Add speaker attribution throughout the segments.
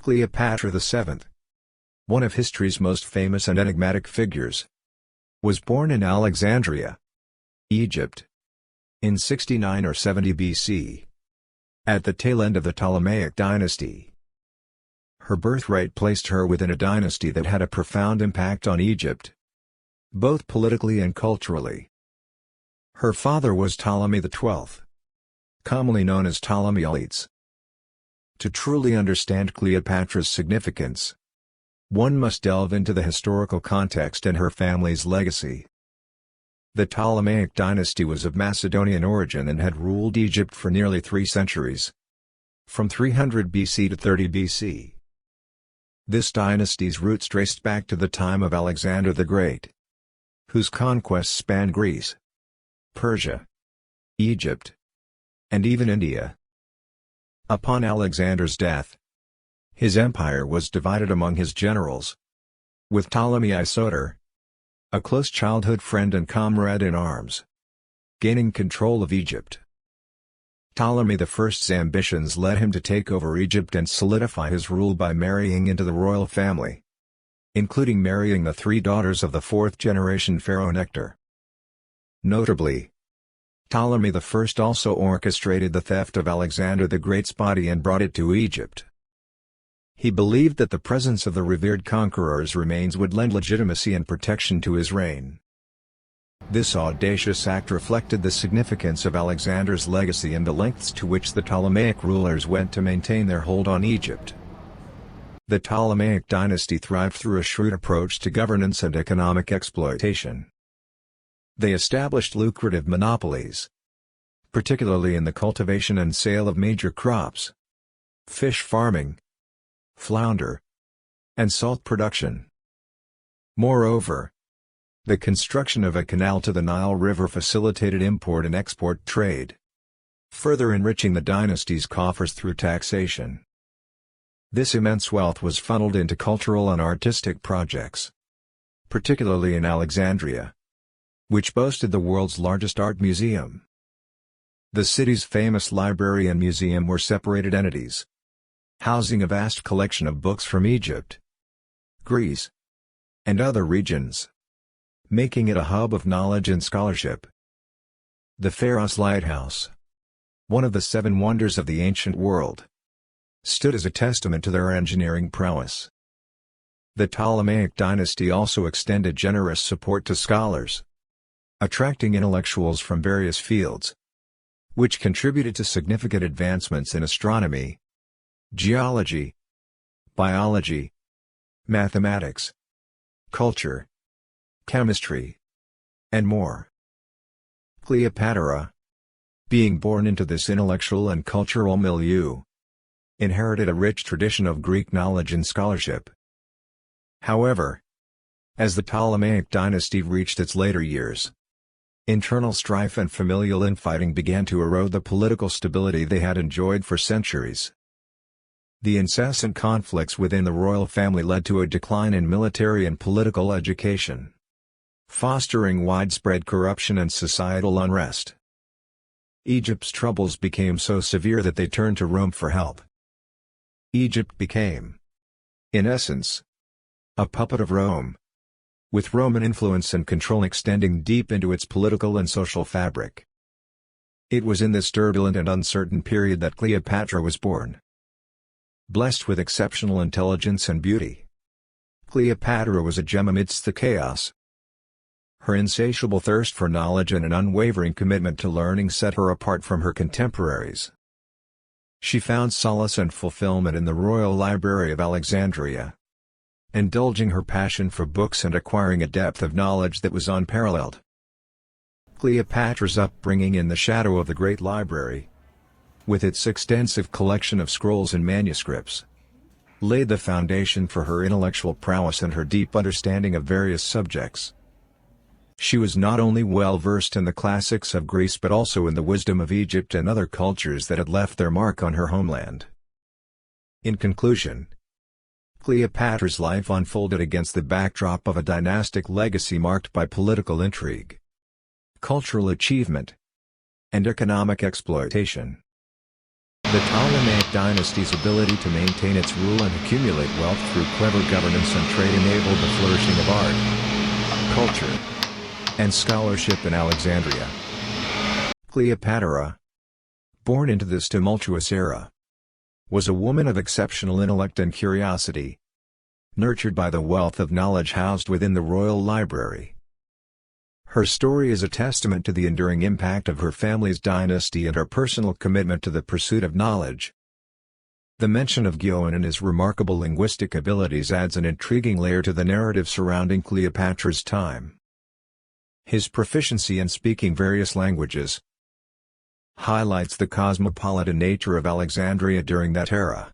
Speaker 1: Cleopatra VII, one of history's most famous and enigmatic figures, was born in Alexandria, Egypt, in 69 or 70 BC, at the tail end of the Ptolemaic dynasty. Her birthright placed her within a dynasty that had a profound impact on Egypt, both politically and culturally. Her father was Ptolemy XII, commonly known as Ptolemaites. To truly understand Cleopatra's significance, one must delve into the historical context and her family's legacy. The Ptolemaic dynasty was of Macedonian origin and had ruled Egypt for nearly 3 centuries, from 300 BC to 30 BC. This dynasty's roots traced back to the time of Alexander the Great, whose conquests spanned Greece, Persia, Egypt, and even India. Upon Alexander's death, his empire was divided among his generals, with Ptolemy Isoter, a close childhood friend and comrade in arms, gaining control of Egypt. Ptolemy I's ambitions led him to take over Egypt and solidify his rule by marrying into the royal family, including marrying the 3 daughters of the 4th-generation pharaoh Nectar. Notably, Ptolemy I also orchestrated the theft of Alexander the Great's body and brought it to Egypt. He believed that the presence of the revered conqueror's remains would lend legitimacy and protection to his reign. This audacious act reflected the significance of Alexander's legacy and the lengths to which the Ptolemaic rulers went to maintain their hold on Egypt. The Ptolemaic dynasty thrived through a shrewd approach to governance and economic exploitation. They established lucrative monopolies, particularly in the cultivation and sale of major crops, fish farming, flounder, and salt production. Moreover, the construction of a canal to the Nile River facilitated import and export trade, further enriching the dynasty's coffers through taxation. This immense wealth was funneled into cultural and artistic projects, particularly in Alexandria, which boasted the world's largest art museum. The city's famous library and museum were separated entities, housing a vast collection of books from Egypt, Greece, and other regions, making it a hub of knowledge and scholarship. The Pharaoh's Lighthouse, one of the 7 wonders of the ancient world, stood as a testament to their engineering prowess. The Ptolemaic dynasty also extended generous support to scholars, attracting intellectuals from various fields, which contributed to significant advancements in astronomy, geology, biology, mathematics, culture, chemistry, and more. Cleopatra, being born into this intellectual and cultural milieu, inherited a rich tradition of Greek knowledge and scholarship. However, as the Ptolemaic dynasty reached its later years, internal strife and familial infighting began to erode the political stability they had enjoyed for centuries. The incessant conflicts within the royal family led to a decline in military and political education, fostering widespread corruption and societal unrest. Egypt's troubles became so severe that they turned to Rome for help. Egypt became, in essence, a puppet of Rome, with Roman influence and control extending deep into its political and social fabric. It was in this turbulent and uncertain period that Cleopatra was born. Blessed with exceptional intelligence and beauty, Cleopatra was a gem amidst the chaos. Her insatiable thirst for knowledge and an unwavering commitment to learning set her apart from her contemporaries. She found solace and fulfillment in the Royal Library of Alexandria, indulging her passion for books and acquiring a depth of knowledge that was unparalleled. Cleopatra's upbringing in the shadow of the Great Library, with its extensive collection of scrolls and manuscripts, laid the foundation for her intellectual prowess and her deep understanding of various subjects. She was not only well versed in the classics of Greece but also in the wisdom of Egypt and other cultures that had left their mark on her homeland. In conclusion, Cleopatra's life unfolded against the backdrop of a dynastic legacy marked by political intrigue, cultural achievement, and economic exploitation.
Speaker 2: The Ptolemaic dynasty's ability to maintain its rule and accumulate wealth through clever governance and trade enabled the flourishing of art, culture, and scholarship in Alexandria. Cleopatra, born into this tumultuous era, was a woman of exceptional intellect and curiosity, nurtured by the wealth of knowledge housed within the royal library. Her story is a testament to the enduring impact of her family's dynasty and her personal commitment to the pursuit of knowledge. The mention of Gioan and his remarkable linguistic abilities adds an intriguing layer to the narrative surrounding Cleopatra's time. His proficiency in speaking various languages highlights the cosmopolitan nature of Alexandria during that era.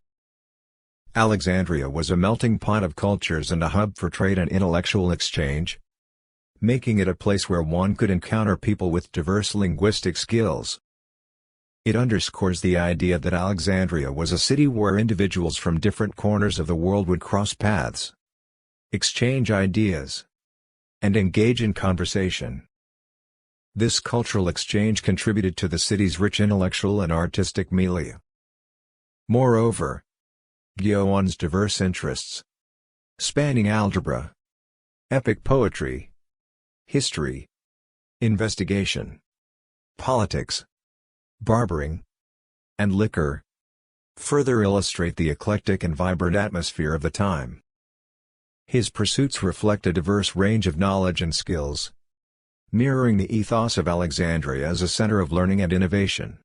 Speaker 2: Alexandria was a melting pot of cultures and a hub for trade and intellectual exchange, making it a place where one could encounter people with diverse linguistic skills. It underscores the idea that Alexandria was a city where individuals from different corners of the world would cross paths, exchange ideas, and engage in conversation. This cultural exchange contributed to the city's rich intellectual and artistic milieu. Moreover, Gioan's diverse interests, spanning algebra, epic poetry, history, investigation, politics, barbering, and liquor, further illustrate the eclectic and vibrant atmosphere of the time. His pursuits reflect a diverse range of knowledge and skills, mirroring the ethos of Alexandria as a center of learning and innovation.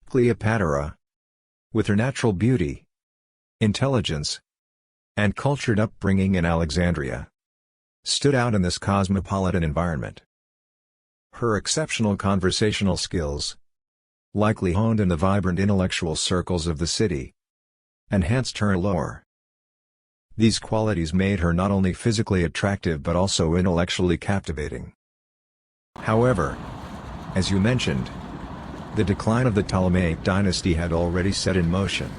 Speaker 2: Cleopatra, with her natural beauty, intelligence, and cultured upbringing in Alexandria, stood out in this cosmopolitan environment. Her exceptional conversational skills, likely honed in the vibrant intellectual circles of the city, enhanced her allure. These qualities made her not only physically attractive but also intellectually captivating. However, as you mentioned, the decline of the Ptolemaic dynasty had already set in motion.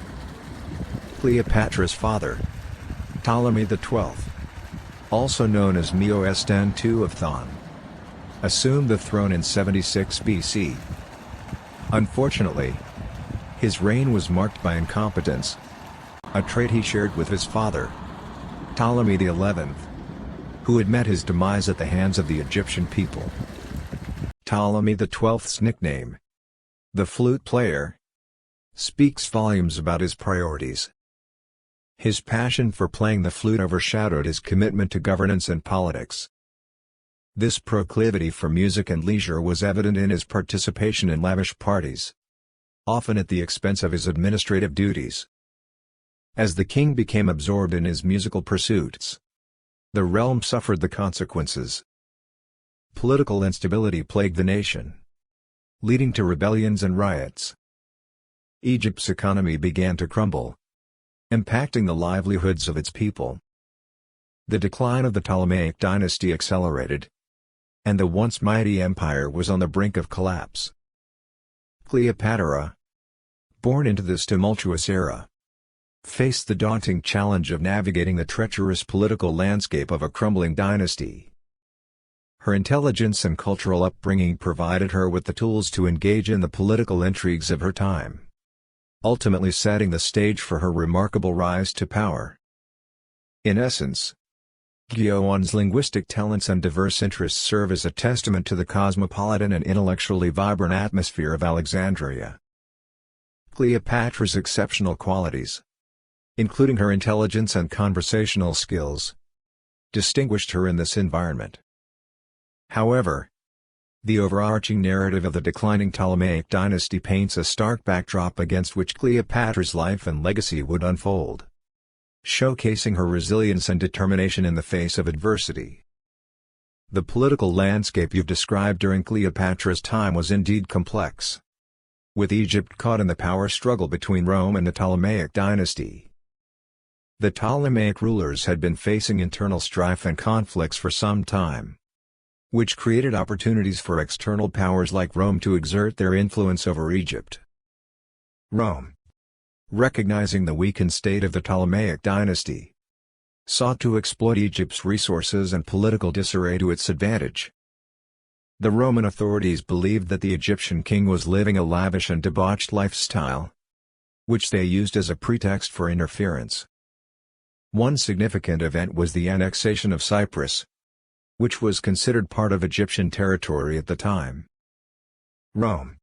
Speaker 2: Cleopatra's father, Ptolemy XII, also known as Meoestan II of Thon, assumed the throne in 76 BC. Unfortunately, his reign was marked by incompetence, a trait he shared with his father, Ptolemy XI, who had met his demise at the hands of the Egyptian people. Ptolemy XII's nickname, the flute player, speaks volumes about his priorities. His passion for playing the flute overshadowed his commitment to governance and politics. This proclivity for music and leisure was evident in his participation in lavish parties, often at the expense of his administrative duties. As the king became absorbed in his musical pursuits, the realm suffered the consequences. Political instability plagued the nation, leading to rebellions and riots. Egypt's economy began to crumble, impacting the livelihoods of its people. The decline of the Ptolemaic dynasty accelerated, and the once mighty empire was on the brink of collapse. Cleopatra, born into this tumultuous era, faced the daunting challenge of navigating the treacherous political landscape of a crumbling dynasty. Her intelligence and cultural upbringing provided her with the tools to engage in the political intrigues of her time, ultimately setting the stage for her remarkable rise to power. In essence, Gioan's linguistic talents and diverse interests serve as a testament to the cosmopolitan and intellectually vibrant atmosphere of Alexandria. Cleopatra's exceptional qualities, including her intelligence and conversational skills, distinguished her in this environment. However, the overarching narrative of the declining Ptolemaic dynasty paints a stark backdrop against which Cleopatra's life and legacy would unfold, showcasing her resilience and determination in the face of adversity. The political landscape you've described during Cleopatra's time was indeed complex, with Egypt caught in the power struggle between Rome and the Ptolemaic dynasty. The Ptolemaic rulers had been facing internal strife and conflicts for some time, which created opportunities for external powers like Rome to exert their influence over Egypt. Rome, recognizing the weakened state of the Ptolemaic dynasty, sought to exploit Egypt's resources and political disarray to its advantage. The Roman authorities believed that the Egyptian king was living a lavish and debauched lifestyle,
Speaker 1: which they used as a pretext for interference. One significant event was the annexation of Cyprus, which was considered part of Egyptian territory at the time. Rome,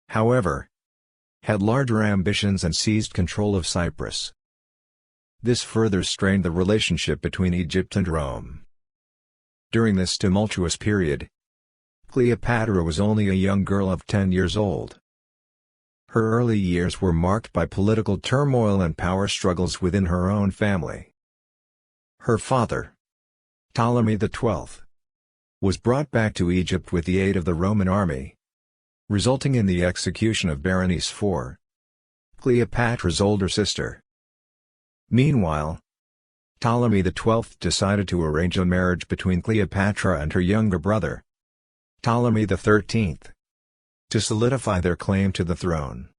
Speaker 1: however, had larger ambitions and seized control of Cyprus. This further strained the relationship between Egypt and Rome. During this tumultuous period, Cleopatra was only a young girl of 10 years old. Her early years were marked by political turmoil and power struggles within her own family. Her father, Ptolemy XII, was brought back to Egypt with the aid of the Roman army, resulting in the execution of Berenice IV, Cleopatra's older sister. Meanwhile, Ptolemy XII decided to arrange a marriage between Cleopatra and her younger brother, Ptolemy XIII, to solidify their claim to the throne.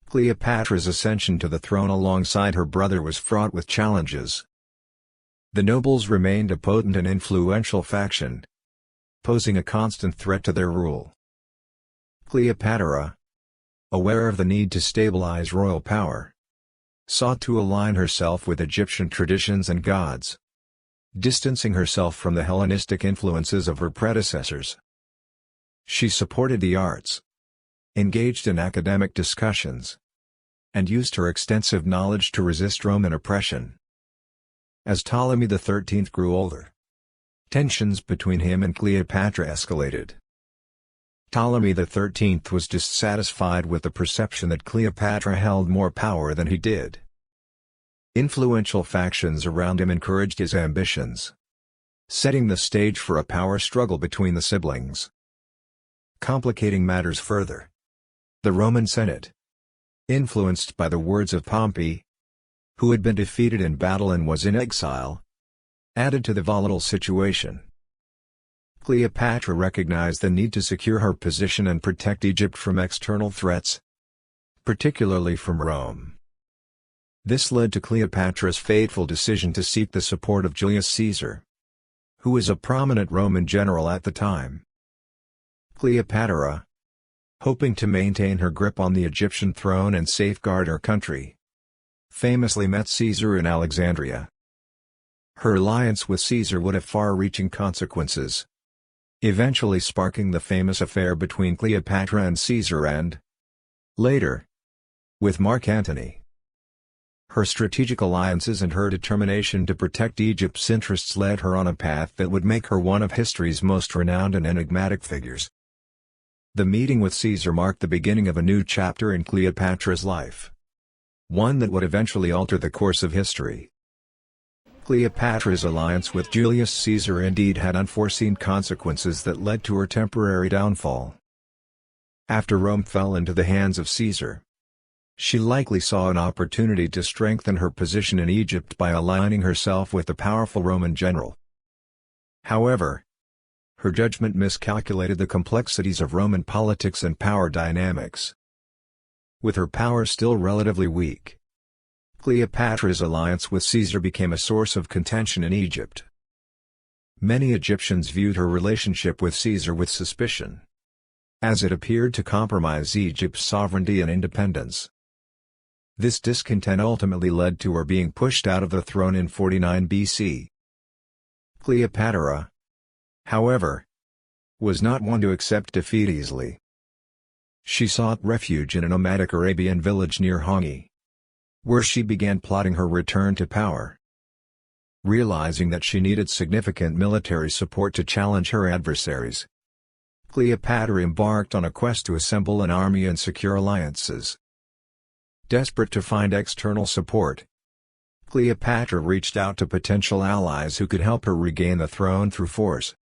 Speaker 1: Cleopatra's ascension to the throne alongside her brother was fraught with challenges. The nobles remained a potent and influential faction, posing a constant threat to their rule. Cleopatra, aware of the need to stabilize royal power, sought to align herself with Egyptian traditions and gods, distancing herself from the Hellenistic influences of her predecessors. She supported the arts, engaged in academic discussions, and used her extensive knowledge to resist Roman oppression. As Ptolemy XIII grew older, tensions between him and Cleopatra escalated. Ptolemy XIII was dissatisfied with the perception that Cleopatra held more power than he did. Influential factions around him encouraged his ambitions, setting the stage for a power struggle between the siblings. Complicating matters further, the Roman Senate, influenced by the words of Pompey, who had been defeated in battle and was in exile, added to the volatile situation. Cleopatra recognized the need to secure her position and protect Egypt from external threats, particularly from Rome. This led to Cleopatra's fateful decision to seek the support of Julius Caesar, who was a prominent Roman general at the time. Cleopatra, hoping to maintain her grip on the Egyptian throne and safeguard her country, famously met Caesar in Alexandria. Her alliance with Caesar would have far-reaching consequences, eventually sparking the famous affair between Cleopatra and Caesar and, later, with Mark Antony. Her strategic alliances and her determination to protect Egypt's interests led her on a path that would make her one of history's most renowned and enigmatic figures. The meeting with Caesar marked the beginning of a new chapter in Cleopatra's life, one that would eventually alter the course of history. Cleopatra's alliance with Julius Caesar indeed had unforeseen consequences that led to her temporary downfall. After Rome fell into the hands of Caesar, she likely saw an opportunity to strengthen her position in Egypt by aligning herself with the powerful Roman general. However, her judgment miscalculated the complexities of Roman politics and power dynamics. With her power still relatively weak, Cleopatra's alliance with Caesar became a source of contention in Egypt. Many Egyptians viewed her relationship with Caesar with suspicion, as it appeared to compromise Egypt's sovereignty and independence. This discontent ultimately led to her being pushed out of the throne in 49 BC. Cleopatra, however, was not one to accept defeat easily. She sought refuge in a nomadic Arabian village near Hangi, where she began plotting her return to power. Realizing that she needed significant military support to challenge her adversaries, Cleopatra embarked on a quest to assemble an army and secure alliances. Desperate to find external support, Cleopatra reached out to potential allies who could help her regain the throne through force.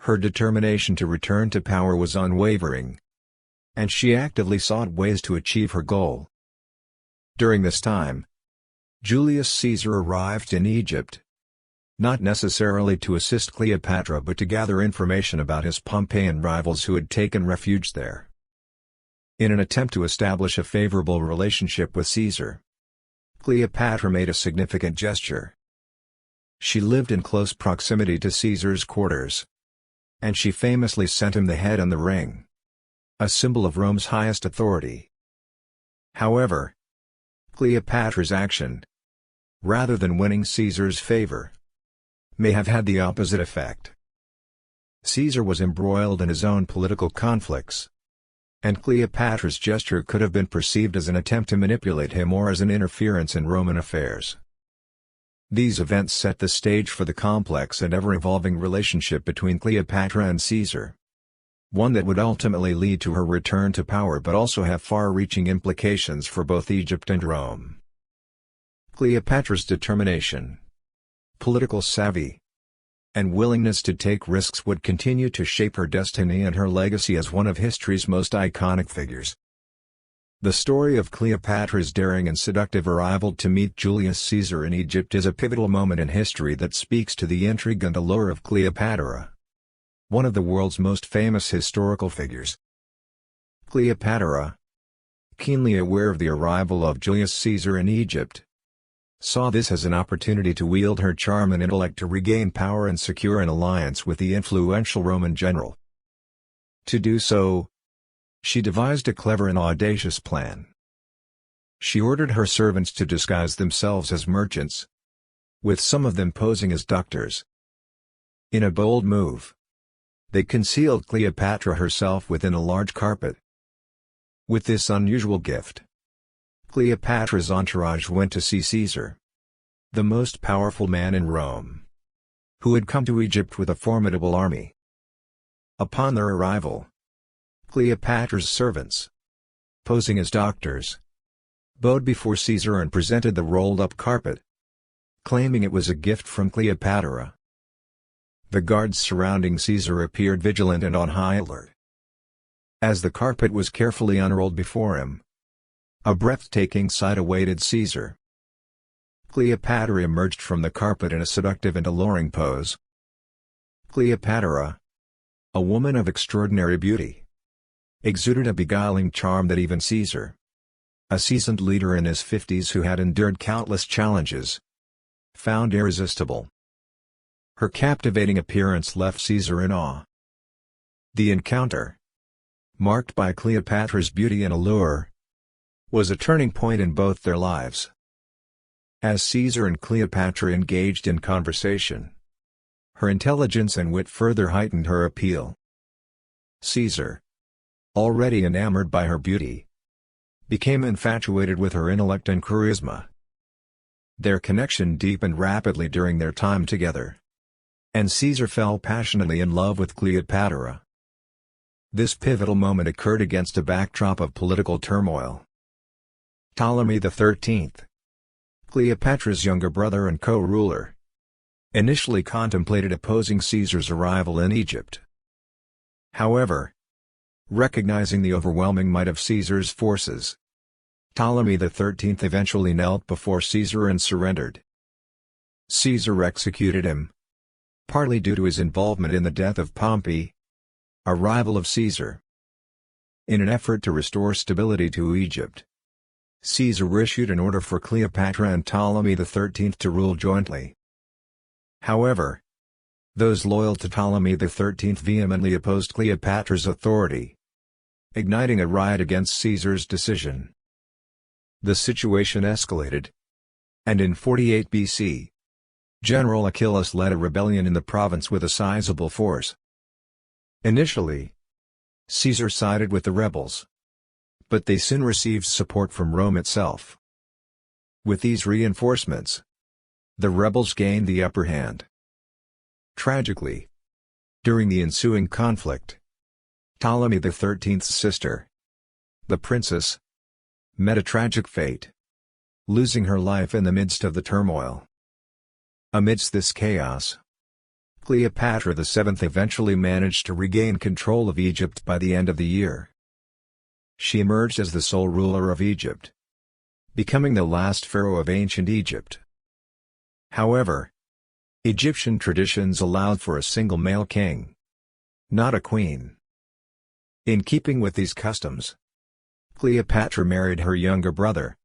Speaker 1: Her determination to return to power was unwavering, and she actively sought ways to achieve her goal. During this time, Julius Caesar arrived in Egypt, not necessarily to assist Cleopatra but to gather information about his Pompeian rivals who had taken refuge there. In an attempt to establish a favorable relationship with Caesar, Cleopatra made a significant gesture. She lived in close proximity to Caesar's quarters, and she famously sent him the head and the ring, a symbol of Rome's highest authority.
Speaker 2: However, Cleopatra's action, rather than winning Caesar's favor, may have had the opposite effect. Caesar was embroiled in his own political conflicts, and Cleopatra's gesture could have been perceived as an attempt to manipulate him or as an interference in Roman affairs. These events set the stage for the complex and ever-evolving relationship between Cleopatra and Caesar, one that would ultimately lead to her return to power but also have far-reaching implications for both Egypt and Rome. Cleopatra's determination, political savvy, and willingness to take risks would continue to shape her destiny and her legacy as one of history's most iconic figures. The story of Cleopatra's daring and seductive arrival to meet Julius Caesar in Egypt is a pivotal moment in history that speaks to the intrigue and allure of Cleopatra, one of the world's most famous historical figures. Cleopatra, keenly aware of the arrival of Julius Caesar in Egypt, saw this as an opportunity to wield her charm and intellect to regain power and secure an alliance with the influential Roman general. To do so, she devised a clever and audacious plan. She ordered her servants to disguise themselves as merchants, with some of them posing as doctors. In a bold move, they concealed Cleopatra herself within a large carpet. With this unusual gift, Cleopatra's entourage went to see Caesar, the most powerful man in Rome, who had come to Egypt with a formidable army. Upon their arrival, Cleopatra's servants, posing as doctors, bowed before Caesar and presented the rolled-up carpet, claiming it was a gift from Cleopatra. The guards surrounding Caesar appeared vigilant and on high alert. As the carpet was carefully unrolled before him, a breathtaking sight awaited Caesar. Cleopatra emerged from the carpet in a seductive and alluring pose. Cleopatra, a woman of extraordinary beauty, exuded a beguiling charm that even Caesar, a seasoned leader in his 50s who had endured countless challenges, found irresistible. Her captivating appearance left Caesar in awe. The encounter, marked by Cleopatra's beauty and allure, was a turning point in both their lives. As Caesar and Cleopatra engaged in conversation, her intelligence and wit further heightened her appeal. Caesar, already enamored by her beauty, became infatuated with her intellect and charisma. Their connection deepened rapidly during their time together, and Caesar fell passionately in love with Cleopatra. This pivotal moment occurred against a backdrop of political turmoil. Ptolemy XIII, Cleopatra's younger brother and co-ruler, initially contemplated opposing Caesar's arrival in Egypt. However, recognizing the overwhelming might of Caesar's forces, Ptolemy XIII eventually knelt before Caesar and surrendered. Caesar executed him, partly due to his involvement in the death of Pompey, a rival of Caesar. In an effort to restore stability to Egypt, Caesar issued an order for Cleopatra and Ptolemy XIII to rule jointly. However, those loyal to Ptolemy XIII vehemently opposed Cleopatra's authority, igniting a riot against Caesar's decision. The situation escalated, and in 48 BC, General Achillas led a rebellion in the province with a sizable force. Initially, Caesar sided with the rebels, but they soon received support from Rome itself. With these reinforcements, the rebels gained the upper hand. Tragically, during the ensuing conflict, Ptolemy XIII's sister, the princess, met a tragic fate, losing her life in the midst of the turmoil. Amidst this chaos, Cleopatra VII eventually managed to regain control of Egypt by the end of the year. She emerged as the sole ruler of Egypt, becoming the last pharaoh of ancient Egypt. However, Egyptian traditions allowed for a single male king, not a queen. In keeping with these customs, Cleopatra married her younger brother,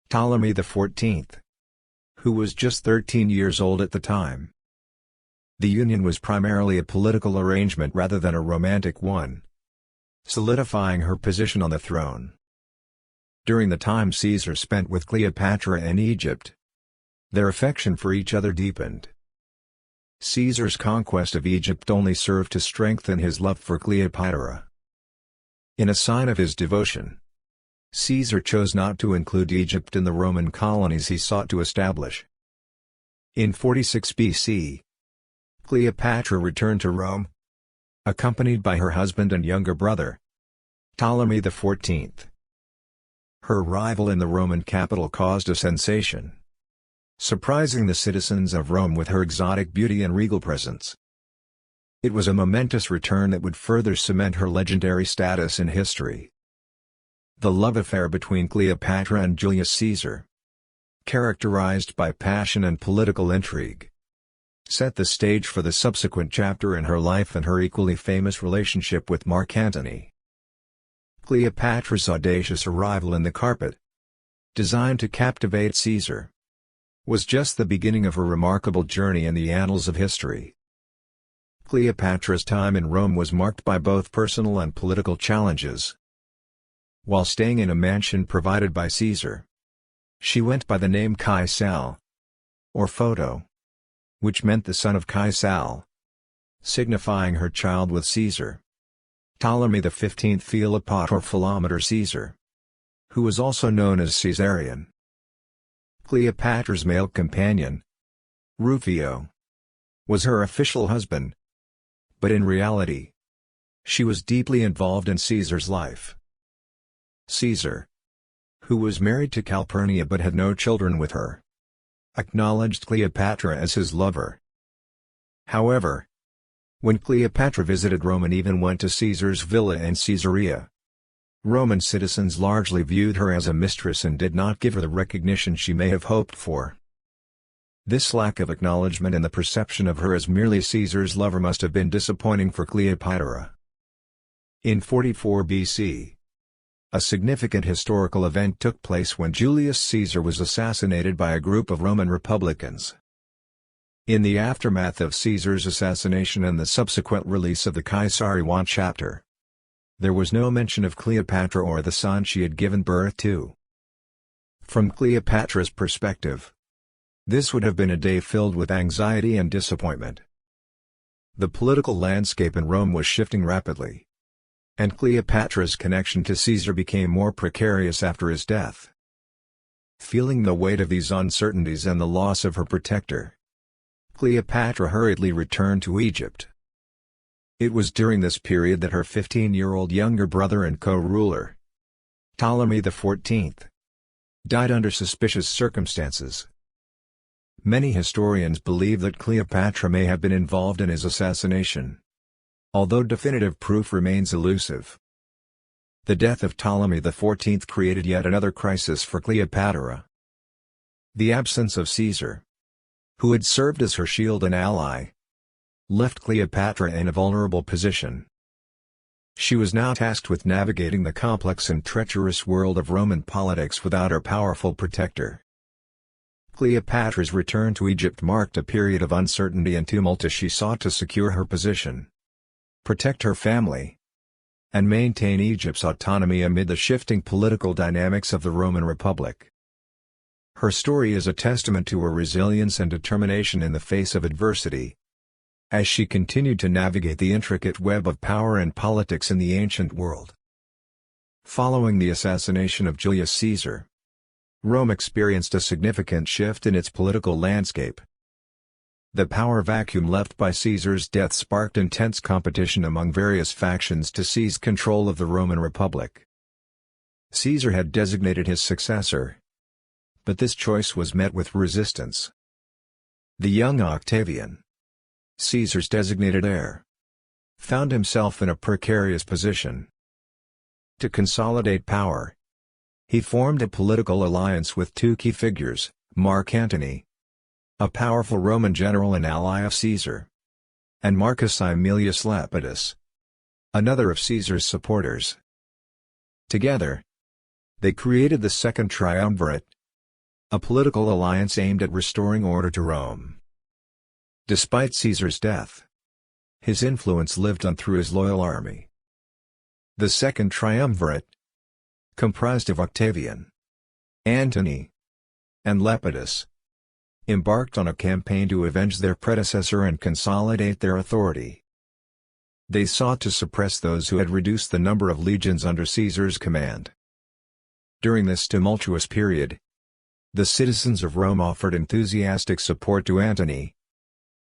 Speaker 2: Ptolemy XIV, who was just 13 years old at the time. The union was primarily a political arrangement rather than a romantic one, solidifying her position on the throne. During the time Caesar spent with Cleopatra in Egypt, their affection for each other deepened. Caesar's conquest of Egypt only served to strengthen his love for Cleopatra. In a sign of his devotion, Caesar chose not to include Egypt in the Roman colonies he sought to establish. In 46 BC, Cleopatra returned to Rome, accompanied by her husband and younger brother, Ptolemy XIV. Her arrival in the Roman capital caused a sensation, surprising the citizens of Rome with her exotic beauty and regal presence. It was a momentous return that would further cement her legendary status in history. The love affair between Cleopatra and Julius Caesar, characterized by passion and political intrigue, set the stage for the subsequent chapter in her life and her equally famous relationship with Mark Antony. Cleopatra's audacious arrival in the carpet, designed to captivate Caesar, was just the beginning of her remarkable journey in the annals of history. Cleopatra's time in Rome was marked by both personal and political challenges. While staying in a mansion provided by Caesar, she went by the name Caesal, or Photo, which meant the son of Caesal, signifying her child with Caesar. Ptolemy XV Cleopatra or Philometor Caesar, who was also known as Caesarion. Cleopatra's male companion, Rufio, was her official husband, but in reality, she was deeply involved in Caesar's life. Caesar, who was married to Calpurnia but had no children with her, acknowledged Cleopatra as his lover. However, when Cleopatra visited Rome and even went to Caesar's villa in Caesarea, Roman citizens largely viewed her as a mistress and did not give her the recognition she may have hoped for. This lack of acknowledgement and the perception of her as merely Caesar's lover must have been disappointing for Cleopatra. In 44 BC, a significant historical event took place when Julius Caesar was assassinated by a group of Roman Republicans. In the aftermath of Caesar's assassination and the subsequent release of the Caesarion chapter, there was no mention of Cleopatra or the son she had given birth to. From Cleopatra's perspective, this would have been a day filled with anxiety and disappointment. The political landscape in Rome was shifting rapidly, and Cleopatra's connection to Caesar became more precarious after his death. Feeling the weight of these uncertainties and the loss of her protector, Cleopatra hurriedly returned to Egypt. It was during this period that her 15-year-old younger brother and co-ruler, Ptolemy XIV, died under suspicious circumstances. Many historians believe that Cleopatra may have been involved in his assassination, although definitive proof remains elusive. The death of Ptolemy XIV created yet another crisis for Cleopatra. The absence of Caesar, who had served as her shield and ally, left Cleopatra in a vulnerable position. She was now tasked with navigating the complex and treacherous world of Roman politics without her powerful protector. Cleopatra's return to Egypt marked a period of uncertainty and tumult as she sought to secure her position, protect her family, and maintain Egypt's autonomy amid the shifting political dynamics of the Roman Republic. Her story is a testament to her resilience and determination in the face of adversity, as she continued to navigate the intricate web of power and politics in the ancient world. Following the assassination of Julius Caesar, Rome experienced a significant shift in its political landscape. The power vacuum left by Caesar's death sparked intense competition among various factions to seize control of the Roman Republic. Caesar had designated his successor, but this choice was met with resistance. The young Octavian, Caesar's designated heir, found himself in a precarious position. To consolidate power, he formed a political alliance with two key figures, Mark Antony, a powerful Roman general and ally of Caesar, and Marcus Aemilius Lepidus, another of Caesar's supporters. Together, they created the Second Triumvirate, a political alliance aimed at restoring order to Rome. Despite Caesar's death, his influence lived on through his loyal army. The Second Triumvirate, comprised of Octavian, Antony, and Lepidus, embarked on a campaign to avenge their predecessor and consolidate their authority. They sought to suppress those who had reduced the number of legions under Caesar's command. During this tumultuous period, the citizens of Rome offered enthusiastic support to Antony,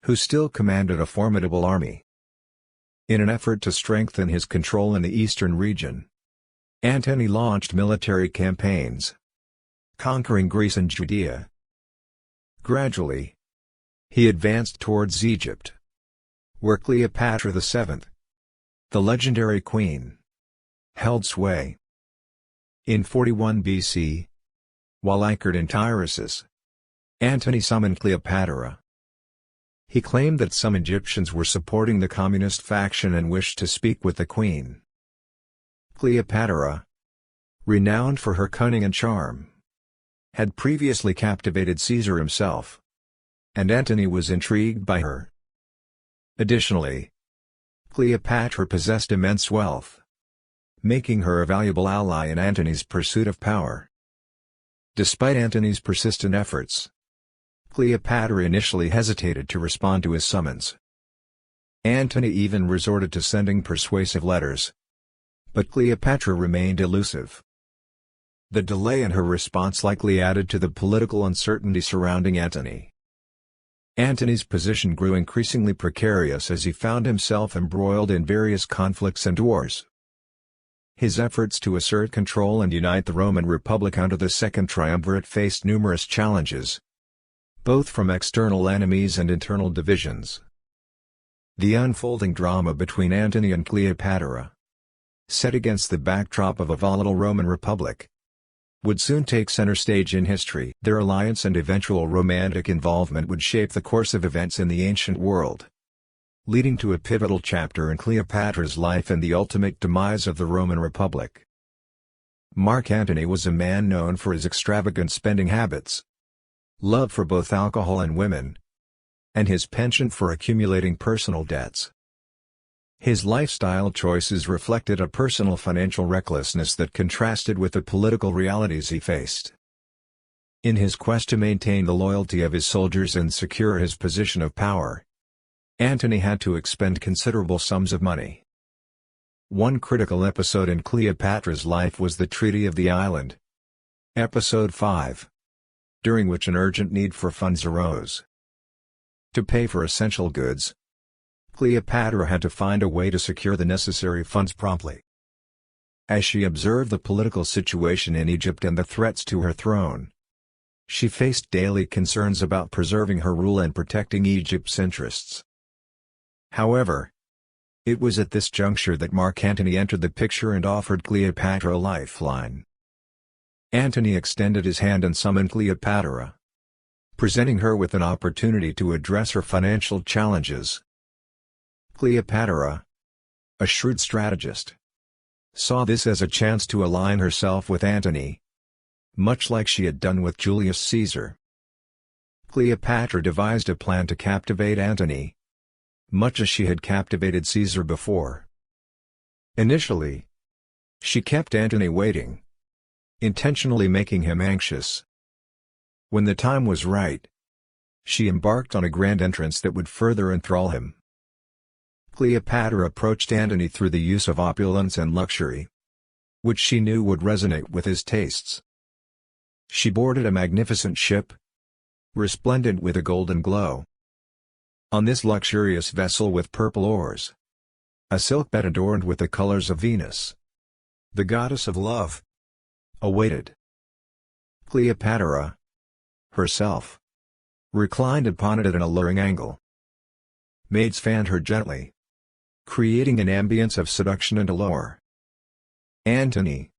Speaker 2: who still commanded a formidable army. In an effort to strengthen his control in the eastern region, Antony launched military campaigns, conquering Greece and Judea. Gradually, he advanced towards Egypt, where Cleopatra VII, the legendary queen, held sway. In 41 BC, while anchored in Tyresus, Antony summoned Cleopatra. He claimed that some Egyptians were supporting the communist faction and wished to speak with the queen. Cleopatra, renowned for her cunning and charm, had previously captivated Caesar himself, and Antony was intrigued by her. Additionally, Cleopatra possessed immense wealth, making her a valuable ally in Antony's pursuit of power. Despite Antony's persistent efforts, Cleopatra initially hesitated to respond to his summons. Antony even resorted to sending persuasive letters, but Cleopatra remained elusive. The delay in her response likely added to the political uncertainty surrounding Antony. Antony's position grew increasingly precarious as he found himself embroiled in various conflicts and wars. His efforts to assert control and unite the Roman Republic under the Second Triumvirate faced numerous challenges, both from external enemies and internal divisions. The unfolding drama between Antony and Cleopatra, set against the backdrop of a volatile Roman Republic, would soon take center stage in history. Their alliance and eventual romantic involvement would shape the course of events in the ancient world, leading to a pivotal chapter in Cleopatra's life and the ultimate demise of the Roman Republic. Mark Antony was a man known for his extravagant spending habits, love for both alcohol and women, and his penchant for accumulating personal debts. His lifestyle choices reflected a personal financial recklessness that contrasted with the political realities he faced. In his quest to maintain the loyalty of his soldiers and secure his position of power, Antony had to expend considerable sums of money. One critical episode in Cleopatra's life was the Treaty of the Island, Episode 5, during which an urgent need for funds arose. To pay for essential goods, Cleopatra had to find a way to secure the necessary funds promptly. As she observed the political situation in Egypt and the threats to her throne, she faced daily concerns about preserving her rule and protecting Egypt's interests. However, it was at this juncture that Mark Antony entered the picture and offered Cleopatra a lifeline. Antony extended his hand and summoned Cleopatra, presenting her with an opportunity to address her financial challenges. Cleopatra, a shrewd strategist, saw this as a chance to align herself with Antony, much like she had done with Julius Caesar. Cleopatra devised a plan to captivate Antony, much as she had captivated Caesar before. Initially, she kept Antony waiting, intentionally making him anxious. When the time was right, she embarked on a grand entrance that would further enthrall him. Cleopatra approached Antony through the use of opulence and luxury, which she knew would resonate with his tastes. She boarded a magnificent ship, resplendent with a golden glow. On this luxurious vessel with purple oars, a silk bed adorned with the colors of Venus, the goddess of love, awaited. Cleopatra, herself, reclined upon it at an alluring angle. Maids fanned her gently, creating an ambience of seduction and allure. Antony,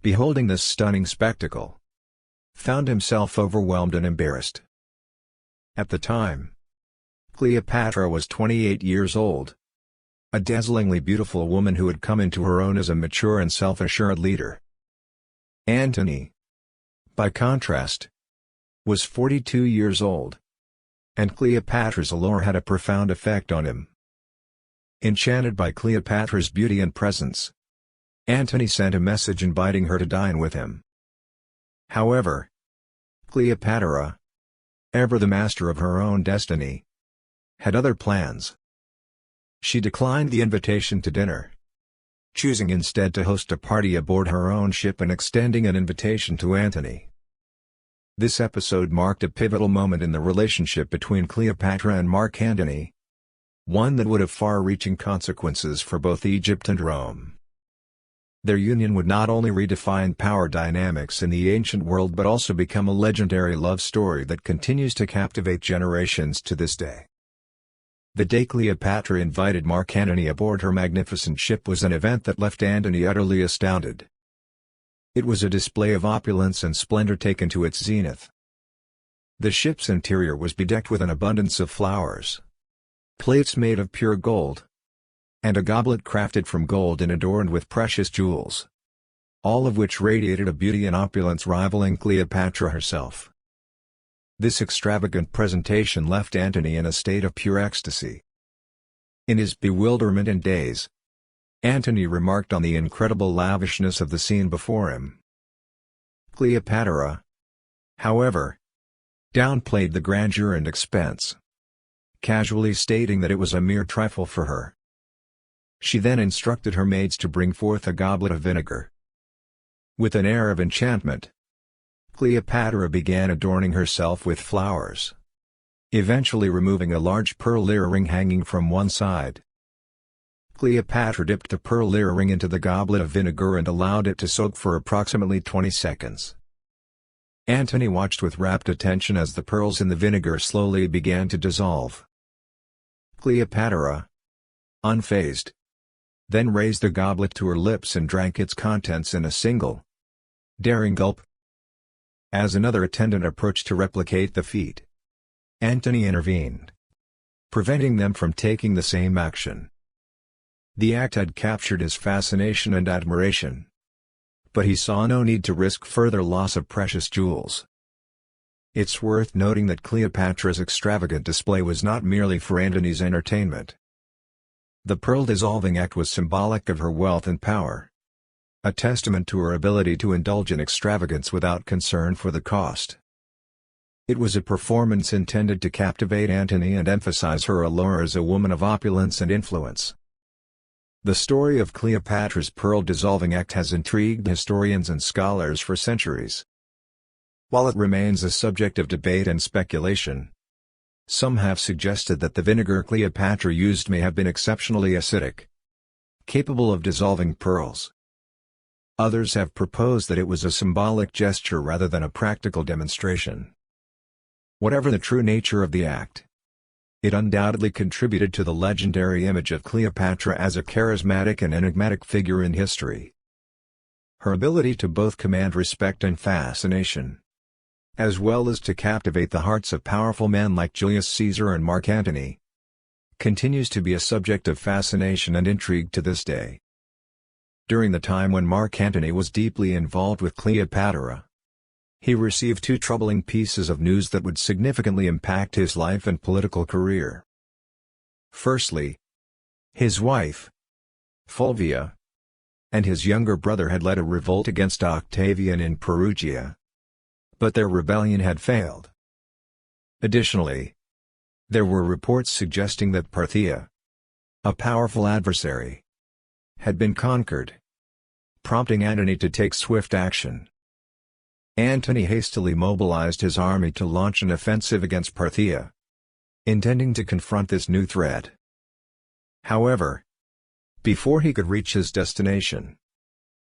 Speaker 2: beholding this stunning spectacle, found himself overwhelmed and embarrassed. At the time, Cleopatra was 28 years old, a dazzlingly beautiful woman who had come into her own as a mature and self-assured leader. Antony, by contrast, was 42 years old, and Cleopatra's allure had a profound effect on him. Enchanted by Cleopatra's beauty and presence, Antony sent a message inviting her to dine with him. However, Cleopatra, ever the master of her own destiny, had other plans. She declined the invitation to dinner, choosing instead to host a party aboard her own ship and extending an invitation to Antony. This episode marked a pivotal moment in the relationship between Cleopatra and Mark Antony, one that would have far-reaching consequences for both Egypt and Rome. Their union would not only redefine power dynamics in the ancient world but also become a legendary love story that continues to captivate generations to this day. The day Cleopatra invited Mark Antony aboard her magnificent ship was an event that left Antony utterly astounded. It was a display of opulence and splendor taken to its zenith. The ship's interior was bedecked with an abundance of flowers, plates made of pure gold, and a goblet crafted from gold and adorned with precious jewels, all of which radiated a beauty and opulence rivaling Cleopatra herself. This extravagant presentation left Antony in a state of pure ecstasy. In his bewilderment and daze, Antony remarked on the incredible lavishness of the scene before him. Cleopatra, however, downplayed the grandeur and expense, casually stating that it was a mere trifle for her. She then instructed her maids to bring forth a goblet of vinegar. With an air of enchantment, Cleopatra began adorning herself with flowers, eventually removing a large pearl earring hanging from one side. Cleopatra dipped the pearl earring into the goblet of vinegar and allowed it to soak for approximately 20 seconds. Antony watched with rapt attention as the pearls in the vinegar slowly began to dissolve. Cleopatra, unfazed, then raised the goblet to her lips and drank its contents in a single, daring gulp. As another attendant approached to replicate the feat, Antony intervened, preventing them from taking the same action. The act had captured his fascination and admiration, but he saw no need to risk further loss of precious jewels. It's worth noting that Cleopatra's extravagant display was not merely for Antony's entertainment. The pearl-dissolving act was symbolic of her wealth and power, a testament to her ability to indulge in extravagance without concern for the cost. It was a performance intended to captivate Antony and emphasize her allure as a woman of opulence and influence. The story of Cleopatra's pearl-dissolving act has intrigued historians and scholars for centuries. While it remains a subject of debate and speculation, some have suggested that the vinegar Cleopatra used may have been exceptionally acidic, capable of dissolving pearls. Others have proposed that it was a symbolic gesture rather than a practical demonstration. Whatever the true nature of the act, it undoubtedly contributed to the legendary image of Cleopatra as a charismatic and enigmatic figure in history. Her ability to both command respect and fascination, as well as to captivate the hearts of powerful men like Julius Caesar and Mark Antony, continues to be a subject of fascination and intrigue to this day. During the time when Mark Antony was deeply involved with Cleopatra, he received two troubling pieces of news that would significantly impact his life and political career. Firstly, his wife, Fulvia, and his younger brother had led a revolt against Octavian in Perugia, but their rebellion had failed. Additionally, there were reports suggesting that Parthia, a powerful adversary, had been conquered, prompting Antony to take swift action. Antony hastily mobilized his army to launch an offensive against Parthia, intending to confront this new threat. However, before he could reach his destination,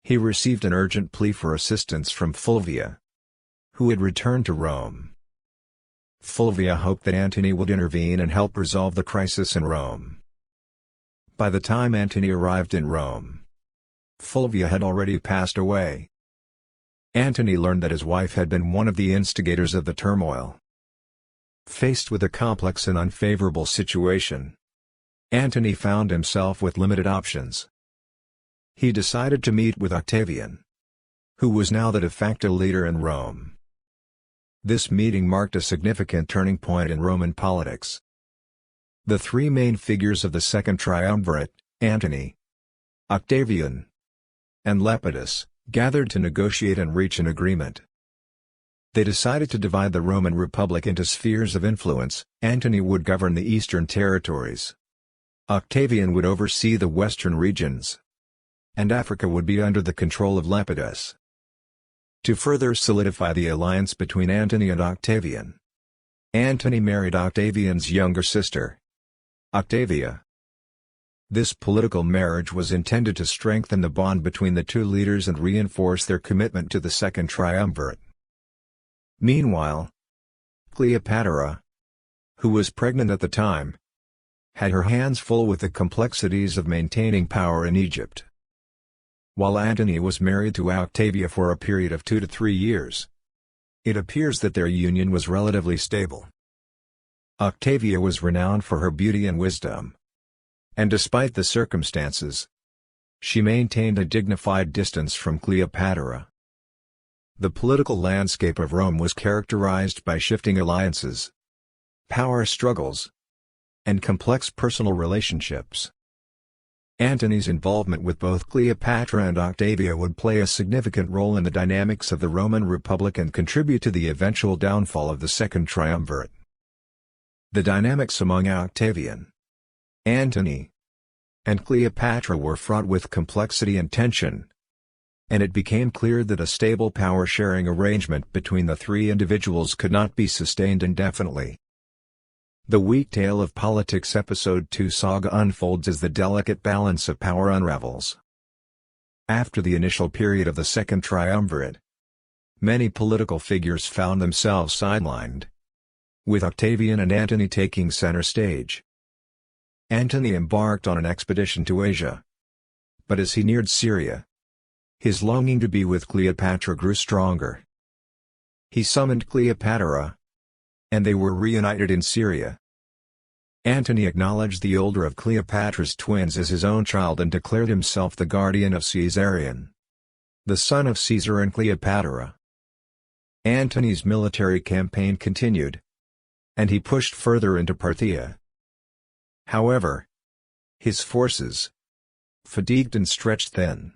Speaker 2: he received an urgent plea for assistance from Fulvia, who had returned to Rome. Fulvia hoped that Antony would intervene and help resolve the crisis in Rome. By the time Antony arrived in Rome, Fulvia had already passed away. Antony learned that his wife had been one of the instigators of the turmoil. Faced with a complex and unfavorable situation, Antony found himself with limited options. He decided to meet with Octavian, who was now the de facto leader in Rome. This meeting marked a significant turning point in Roman politics. The three main figures of the Second Triumvirate, Antony, Octavian,
Speaker 1: and Lepidus, gathered to negotiate and reach an agreement. They decided to divide the Roman Republic into spheres of influence. Antony would govern the eastern territories. Octavian would oversee the western regions. And Africa would be under the control of Lepidus. To further solidify the alliance between Antony and Octavian, Antony married Octavian's younger sister, Octavia. This political marriage was intended to strengthen the bond between the two leaders and reinforce their commitment to the Second Triumvirate. Meanwhile, Cleopatra, who was pregnant at the time, had her hands full with the complexities of maintaining power in Egypt. While Antony was married to Octavia for a period of 2 to 3 years, it appears that their union was relatively stable. Octavia was renowned for her beauty and wisdom. And despite the circumstances, she maintained a dignified distance from Cleopatra. The political landscape of Rome was characterized by shifting alliances, power struggles, and complex personal relationships. Antony's involvement with both Cleopatra and Octavia would play a significant role in the dynamics of the Roman Republic and contribute to the eventual downfall of the Second Triumvirate. The dynamics among Octavian, Antony, and Cleopatra were fraught with complexity and tension, and it became clear that a stable power-sharing arrangement between the three individuals could not be sustained indefinitely. The Weak Tale of Politics Episode 2 saga unfolds as the delicate balance of power unravels. After the initial period of the Second Triumvirate, many political figures found themselves sidelined, with Octavian and Antony taking center stage. Antony embarked on an expedition to Asia. But as he neared Syria, his longing to be with Cleopatra grew stronger. He summoned Cleopatra, and they were reunited in Syria. Antony acknowledged the older of Cleopatra's twins as his own child and declared himself the guardian of Caesarion, the son of Caesar and Cleopatra. Antony's military campaign continued, and he pushed further into Parthia. However, his forces, fatigued and stretched thin,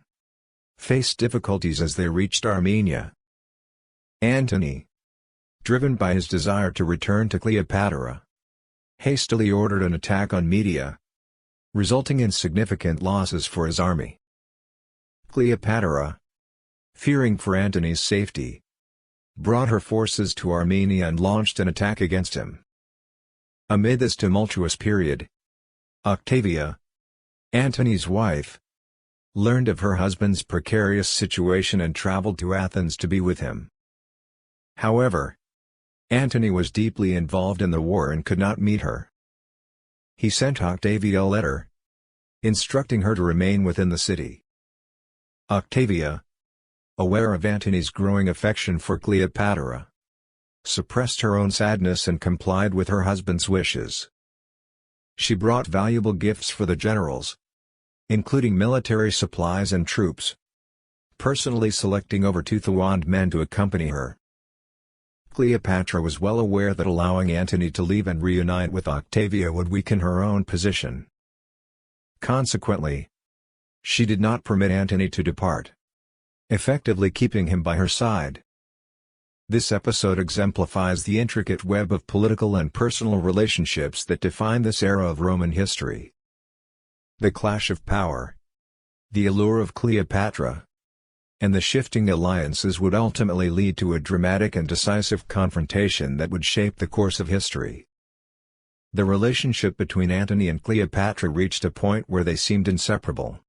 Speaker 1: faced difficulties as they reached Armenia. Antony, driven by his desire to return to Cleopatra, hastily ordered an attack on Media, resulting in significant losses for his army. Cleopatra, fearing for Antony's safety, brought her forces to Armenia and launched an attack against him. Amid this tumultuous period, Octavia, Antony's wife, learned of her husband's precarious situation and traveled to Athens to be with him. However, Antony was deeply involved in the war and could not meet her. He sent Octavia a letter, instructing her to remain within the city. Octavia, aware of Antony's growing affection for Cleopatra, suppressed her own sadness and complied with her husband's wishes. She brought valuable gifts for the generals, including military supplies and troops, personally selecting over 2,000 men to accompany her. Cleopatra was well aware that allowing Antony to leave and reunite with Octavia would weaken her own position. Consequently, she did not permit Antony to depart, effectively keeping him by her side. This episode exemplifies the intricate web of political and personal relationships that define this era of Roman history. The clash of power, the allure of Cleopatra, and the shifting alliances would ultimately lead to a dramatic and decisive confrontation that would shape the course of history. The relationship between Antony and Cleopatra reached a point where they seemed inseparable.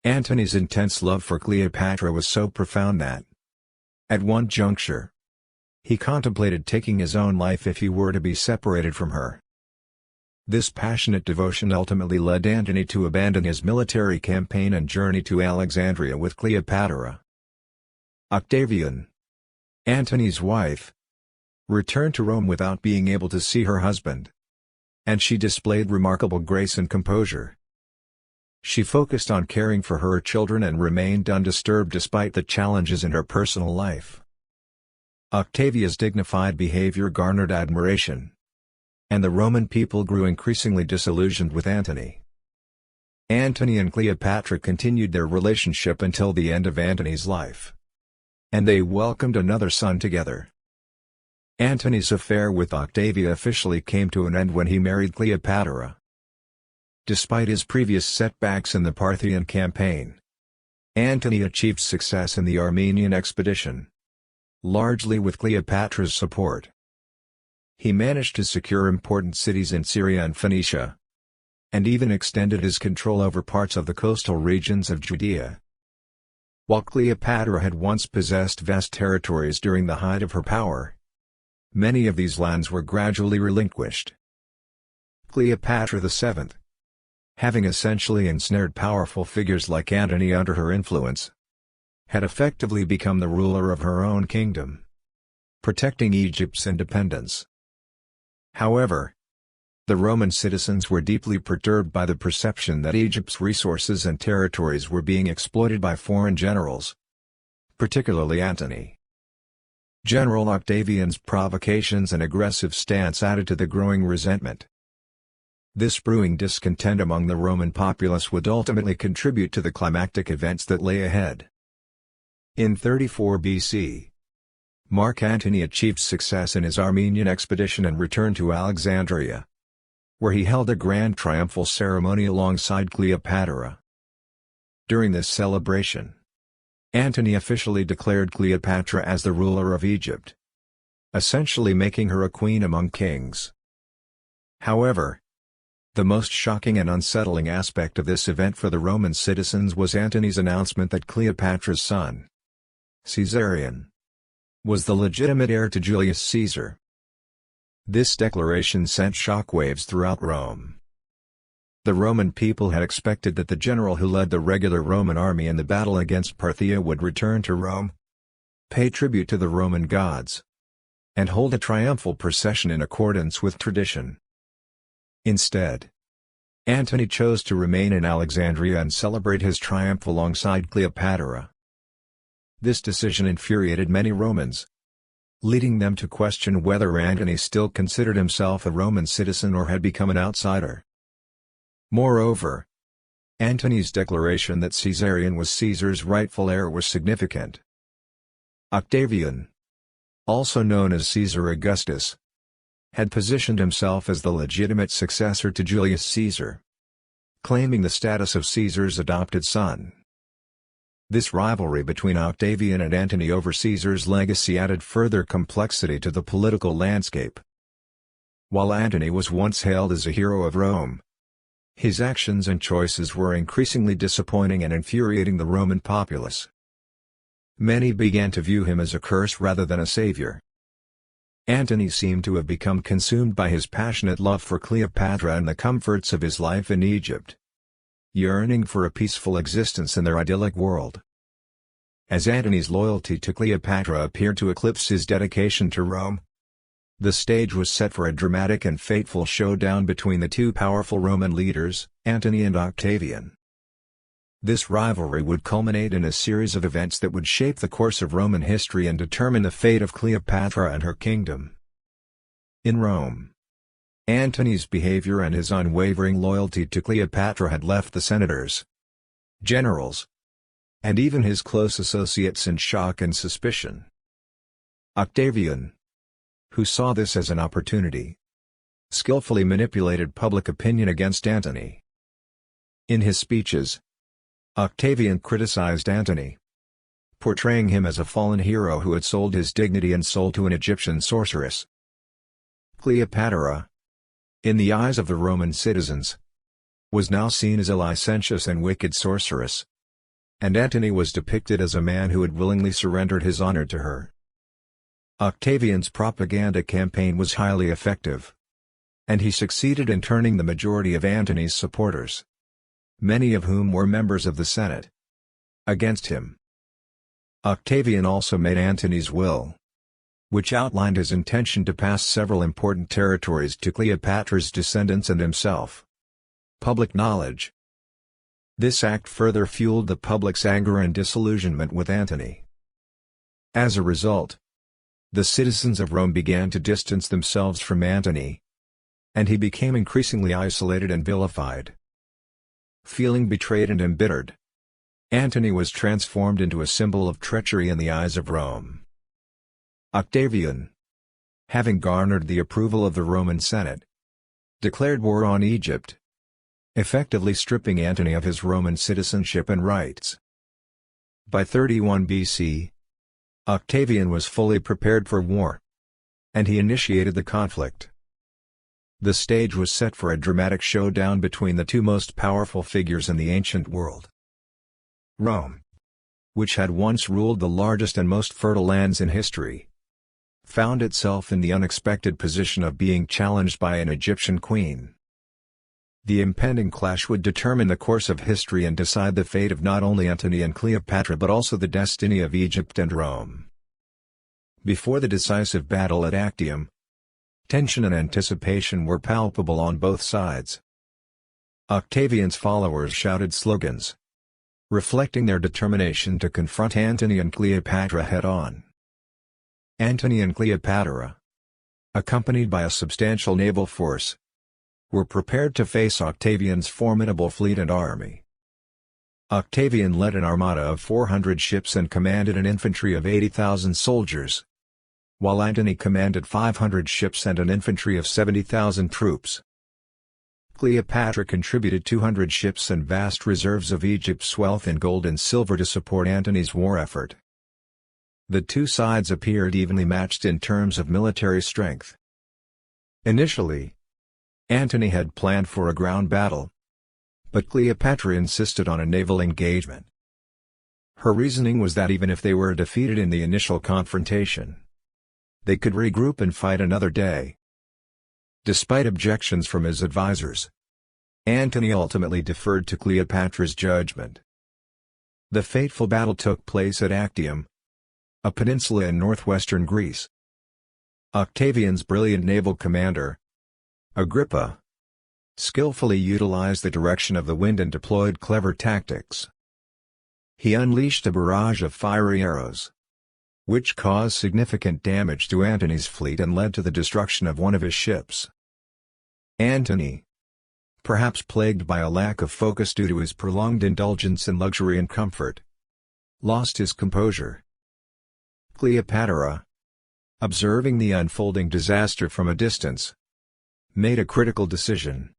Speaker 1: Antony's intense love for Cleopatra was so profound that, at one juncture, he contemplated taking his own life if he were to be separated from her. This passionate devotion ultimately led Antony to abandon his military campaign and journey to Alexandria with Cleopatra. Octavian, Antony's wife, returned to Rome without being able to see her husband, and she displayed remarkable grace and composure. She focused on caring for her children and remained undisturbed despite the challenges in her personal life. Octavia's dignified behavior garnered admiration, and the Roman people grew increasingly disillusioned with Antony.
Speaker 2: Antony and Cleopatra continued their relationship until the end of Antony's life. And they welcomed another son together. Antony's affair with Octavia officially came to an end when he married Cleopatra. Despite his previous setbacks in the Parthian campaign, Antony achieved success in the Armenian expedition, largely with Cleopatra's support. He managed to secure important cities in Syria and Phoenicia, and even extended his control over parts of the coastal regions of Judea. While Cleopatra had once possessed vast territories during the height of her power, many of these lands were gradually relinquished. Cleopatra VII, having essentially ensnared powerful figures like Antony under her influence, had effectively become the ruler of her own kingdom, protecting Egypt's independence. However, the Roman citizens were deeply perturbed by the perception that Egypt's resources and territories were being exploited by foreign generals, particularly Antony. General Octavian's provocations and aggressive stance added to the growing resentment. This brewing discontent among the Roman populace would ultimately contribute to the climactic events that lay ahead. In 34 BC, Mark Antony achieved success in his Armenian expedition and returned to Alexandria, where he held a grand triumphal ceremony alongside Cleopatra. During this celebration, Antony officially declared Cleopatra as the ruler of Egypt, essentially making her a queen among kings. However, the most shocking and unsettling aspect of this event for the Roman citizens was Antony's announcement that Cleopatra's son, Caesarion, was the legitimate heir to Julius Caesar. This declaration sent shockwaves throughout Rome. The Roman people had expected that the general who led the regular Roman army in the battle against Parthia would return to Rome, pay tribute to the Roman gods, and hold a triumphal procession in accordance with tradition. Instead, Antony chose to remain in Alexandria and celebrate his triumph alongside Cleopatra. This decision infuriated many Romans, leading them to question whether Antony still considered himself a Roman citizen or had become an outsider. Moreover, Antony's declaration that Caesarion was Caesar's rightful heir was significant. Octavian, also known as Caesar Augustus, had positioned himself as the legitimate successor to Julius Caesar, claiming the status of Caesar's adopted son. This rivalry between Octavian and Antony over Caesar's legacy added further complexity to the political landscape. While Antony was once hailed as a hero of Rome, his actions and choices were increasingly disappointing and infuriating the Roman populace. Many began to view him as a curse rather than a savior. Antony seemed to have become consumed by his passionate love for Cleopatra and the comforts of his life in Egypt, yearning for a peaceful existence in their idyllic world. As Antony's loyalty to Cleopatra appeared to eclipse his dedication to Rome, the stage was set for a dramatic and fateful showdown between the two powerful Roman leaders, Antony and Octavian. This rivalry would culminate in a series of events that would shape the course of Roman history and determine the fate of Cleopatra and her kingdom. In Rome, Antony's behavior and his unwavering loyalty to Cleopatra had left the senators, generals, and even his close associates in shock and suspicion. Octavian, who saw this as an opportunity, skillfully manipulated public opinion against Antony. In his speeches, Octavian criticized Antony, portraying him as a fallen hero who had sold his dignity and soul to an Egyptian sorceress. Cleopatra, in the eyes of the Roman citizens, was now seen as a licentious and wicked sorceress, and Antony was depicted as a man who had willingly surrendered his honor to her. Octavian's propaganda campaign was highly effective, and he succeeded in turning the majority of Antony's supporters, many of whom were members of the Senate, against him. Octavian also made Antony's will, which outlined his intention to pass several important territories to Cleopatra's descendants and himself, public knowledge. This act further fueled the public's anger and disillusionment with Antony. As a result, the citizens of Rome began to distance themselves from Antony, and he became increasingly isolated and vilified. Feeling betrayed and embittered, Antony was transformed into a symbol of treachery in the eyes of Rome. Octavian, having garnered the approval of the Roman Senate, declared war on Egypt, effectively stripping Antony of his Roman citizenship and rights. By 31 BC, Octavian was fully prepared for war, and he initiated the conflict. The stage was set for a dramatic showdown between the two most powerful figures in the ancient world. Rome, which had once ruled the largest and most fertile lands in history, found itself in the unexpected position of being challenged by an Egyptian queen. The impending clash would determine the course of history and decide the fate of not only Antony and Cleopatra but also the destiny of Egypt and Rome. Before the decisive battle at Actium, tension and anticipation were palpable on both sides. Octavian's followers shouted slogans, reflecting their determination to confront Antony and Cleopatra head-on. Antony and Cleopatra, accompanied by a substantial naval force, were prepared to face Octavian's formidable fleet and army. Octavian led an armada of 400 ships and commanded an infantry of 80,000 soldiers, while Antony commanded 500 ships and an infantry of 70,000 troops. Cleopatra contributed 200 ships and vast reserves of Egypt's wealth in gold and silver to support Antony's war effort. The two sides appeared evenly matched in terms of military strength. Initially, Antony had planned for a ground battle, but Cleopatra insisted on a naval engagement. Her reasoning was that even if they were defeated in the initial confrontation, they could regroup and fight another day. Despite objections from his advisors, Antony ultimately deferred to Cleopatra's judgment. The fateful battle took place at Actium, a peninsula in northwestern Greece. Octavian's brilliant naval commander, Agrippa, skillfully utilized the direction of the wind and deployed clever tactics. He unleashed a barrage of fiery arrows, which caused significant damage to Antony's fleet and led to the destruction of one of his ships. Antony, perhaps plagued by a lack of focus due to his prolonged indulgence in luxury and comfort, lost his composure. Cleopatra, observing the unfolding disaster from a distance, made a critical decision.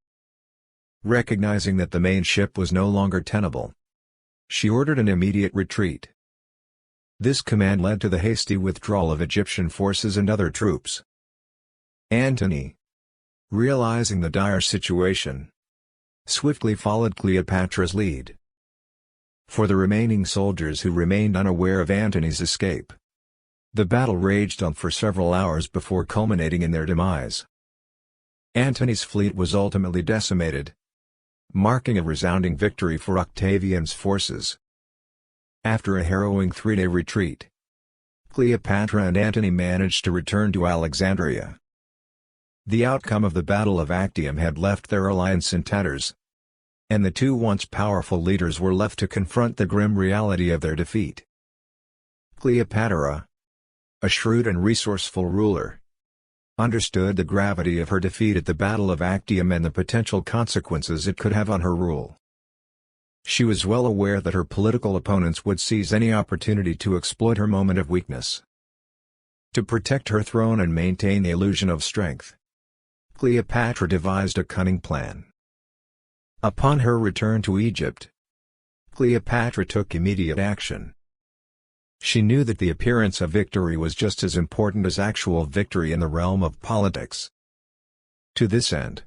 Speaker 2: Recognizing that the main ship was no longer tenable, she ordered an immediate retreat. This command led to the hasty withdrawal of Egyptian forces and other troops. Antony, realizing the dire situation, swiftly followed Cleopatra's lead. For the remaining soldiers who remained unaware of Antony's escape, the battle raged on for several hours before culminating in their demise. Antony's fleet was ultimately decimated, marking a resounding victory for Octavian's forces. After a harrowing three-day retreat, Cleopatra and Antony managed to return to Alexandria. The outcome of the Battle of Actium had left their alliance in tatters, and the two once powerful leaders were left to confront the grim reality of their defeat. Cleopatra, a shrewd and resourceful ruler, understood the gravity of her defeat at the Battle of Actium and the potential consequences it could have on her rule. She was well aware that her political opponents would seize any opportunity to exploit her moment of weakness. To protect her throne and maintain the illusion of strength, Cleopatra devised a cunning plan. Upon her return to Egypt, Cleopatra took immediate action. She knew that the appearance of victory was just as important as actual victory in the realm of politics. To this end,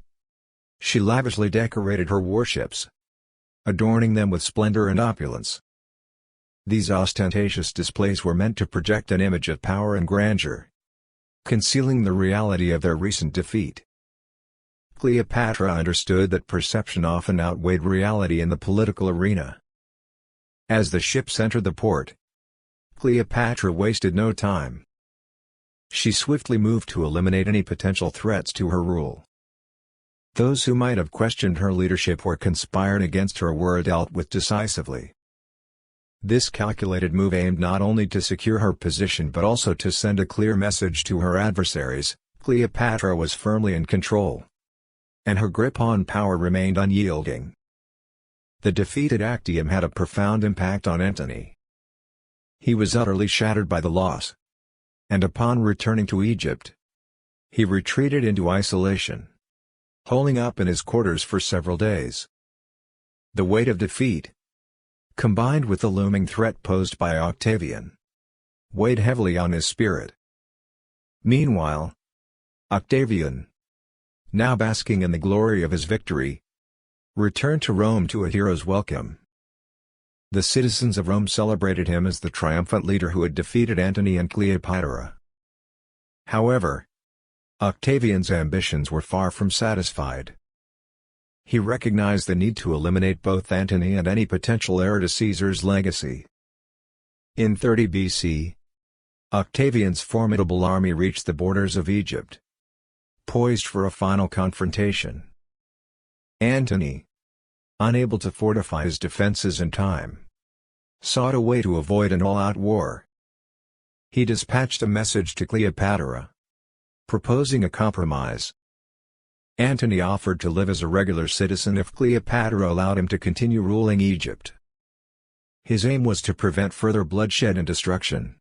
Speaker 2: she lavishly decorated her warships, adorning them with splendor and opulence. These ostentatious displays were meant to project an image of power and grandeur, concealing the reality of their recent defeat. Cleopatra understood that perception often outweighed reality in the political arena. As the ships entered the port, Cleopatra wasted no time. She swiftly moved to eliminate any potential threats to her rule. Those who might have questioned her leadership or conspired against her were dealt with decisively. This calculated move aimed not only to secure her position but also to send a clear message to her adversaries: Cleopatra was firmly in control, and her grip on power remained unyielding. The defeat at Actium had a profound impact on Antony. He was utterly shattered by the loss. And upon returning to Egypt, he retreated into isolation, holing up in his quarters for several days. The weight of defeat, combined with the looming threat posed by Octavian, weighed heavily on his spirit. Meanwhile, Octavian, now basking in the glory of his victory, returned to Rome to a hero's welcome. The citizens of Rome celebrated him as the triumphant leader who had defeated Antony and Cleopatra. However, Octavian's ambitions were far from satisfied. He recognized the need to eliminate both Antony and any potential heir to Caesar's legacy. In 30 BC, Octavian's formidable army reached the borders of Egypt, poised for a final confrontation. Antony, unable to fortify his defenses in time, sought a way to avoid an all-out war. He dispatched a message to Cleopatra, proposing a compromise. Antony offered to live as a regular citizen if Cleopatra allowed him to continue ruling Egypt. His aim was to prevent further bloodshed and destruction.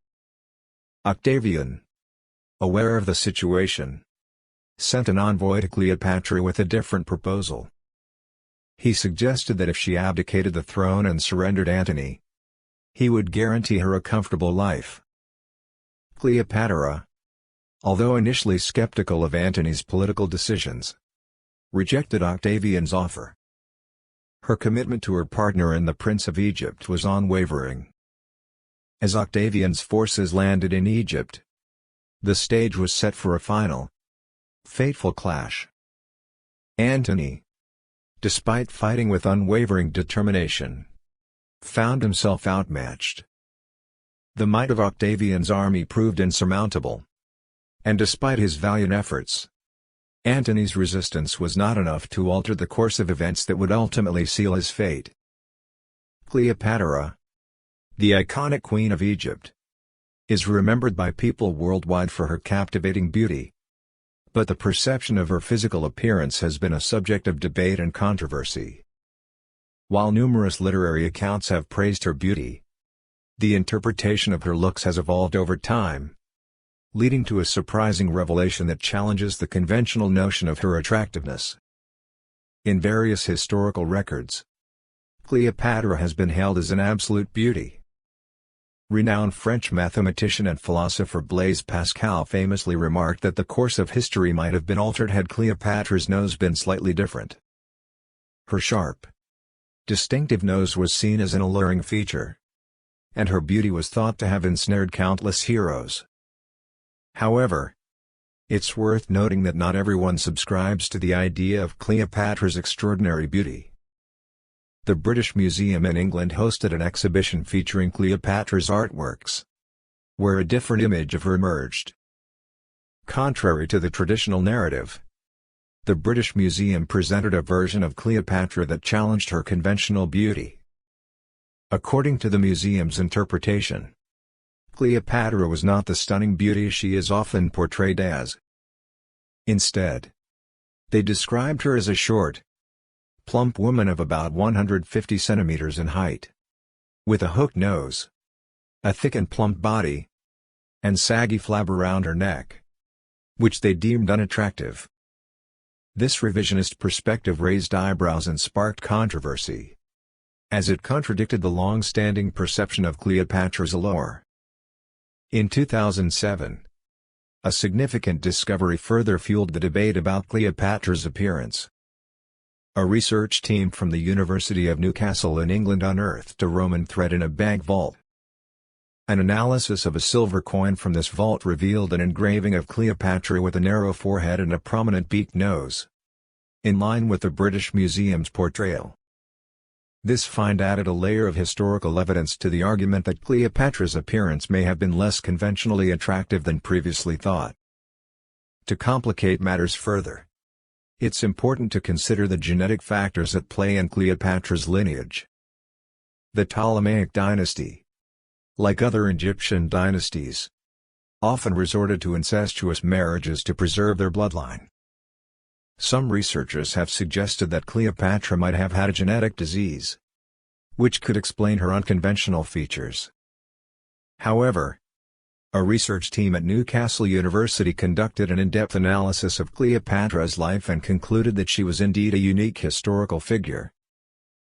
Speaker 2: Octavian, aware of the situation, sent an envoy to Cleopatra with a different proposal. He suggested that if she abdicated the throne and surrendered Antony, he would guarantee her a comfortable life. Cleopatra, although initially skeptical of Antony's political decisions, rejected Octavian's offer. Her commitment to her partner in the Prince of Egypt was unwavering. As Octavian's forces landed in Egypt, the stage was set for a final, fateful clash. Antony, despite fighting with unwavering determination, found himself outmatched. The might of Octavian's army proved insurmountable. And despite his valiant efforts, Antony's resistance was not enough to alter the course of events that would ultimately seal his fate. Cleopatra, the iconic queen of Egypt, is remembered by people worldwide for her captivating beauty. But the perception of her physical appearance has been a subject of debate and controversy. While numerous literary accounts have praised her beauty, the interpretation of her looks has evolved over time, leading to a surprising revelation that challenges the conventional notion of her attractiveness. In various historical records, Cleopatra has been hailed as an absolute beauty. Renowned French mathematician and philosopher Blaise Pascal famously remarked that the course of history might have been altered had Cleopatra's nose been slightly different. Her sharp, distinctive nose was seen as an alluring feature, and her beauty was thought to have ensnared countless heroes. However, it's worth noting that not everyone subscribes to the idea of Cleopatra's extraordinary beauty. The British Museum in England hosted an exhibition featuring Cleopatra's artworks, where a different image of her emerged. Contrary to the traditional narrative, the British Museum presented a version of Cleopatra that challenged her conventional beauty. According to the museum's interpretation, Cleopatra was not the stunning beauty she is often portrayed as. Instead, they described her as a short, plump woman of about 150 centimeters in height, with a hooked nose, a thick and plump body, and saggy flab around her neck, which they deemed unattractive. This revisionist perspective raised eyebrows and sparked controversy, as it contradicted the long-standing perception of Cleopatra's allure. In 2007, a significant discovery further fueled the debate about Cleopatra's appearance. A research team from the University of Newcastle in England unearthed a Roman thread in a bank vault. An analysis of a silver coin from this vault revealed an engraving of Cleopatra with a narrow forehead and a prominent beaked nose, in line with the British Museum's portrayal. This find added a layer of historical evidence to the argument that Cleopatra's appearance may have been less conventionally attractive than previously thought. To complicate matters further, it's important to consider the genetic factors at play in Cleopatra's lineage. The Ptolemaic dynasty, like other Egyptian dynasties, often resorted to incestuous marriages to preserve their bloodline. Some researchers have suggested that Cleopatra might have had a genetic disease, which could explain her unconventional features. However, a research team at Newcastle University conducted an in-depth analysis of Cleopatra's life and concluded that she was indeed a unique historical figure,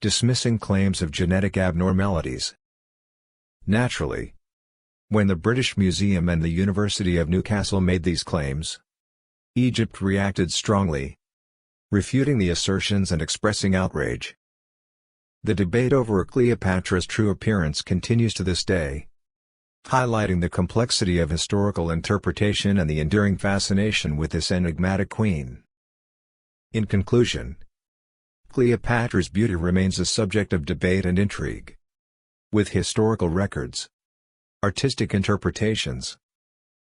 Speaker 2: dismissing claims of genetic abnormalities. Naturally, when the British Museum and the University of Newcastle made these claims, Egypt reacted strongly, refuting the assertions and expressing outrage. The debate over Cleopatra's true appearance continues to this day, highlighting the complexity of historical interpretation and the enduring fascination with this enigmatic queen. In conclusion, Cleopatra's beauty remains a subject of debate and intrigue, with historical records, artistic interpretations,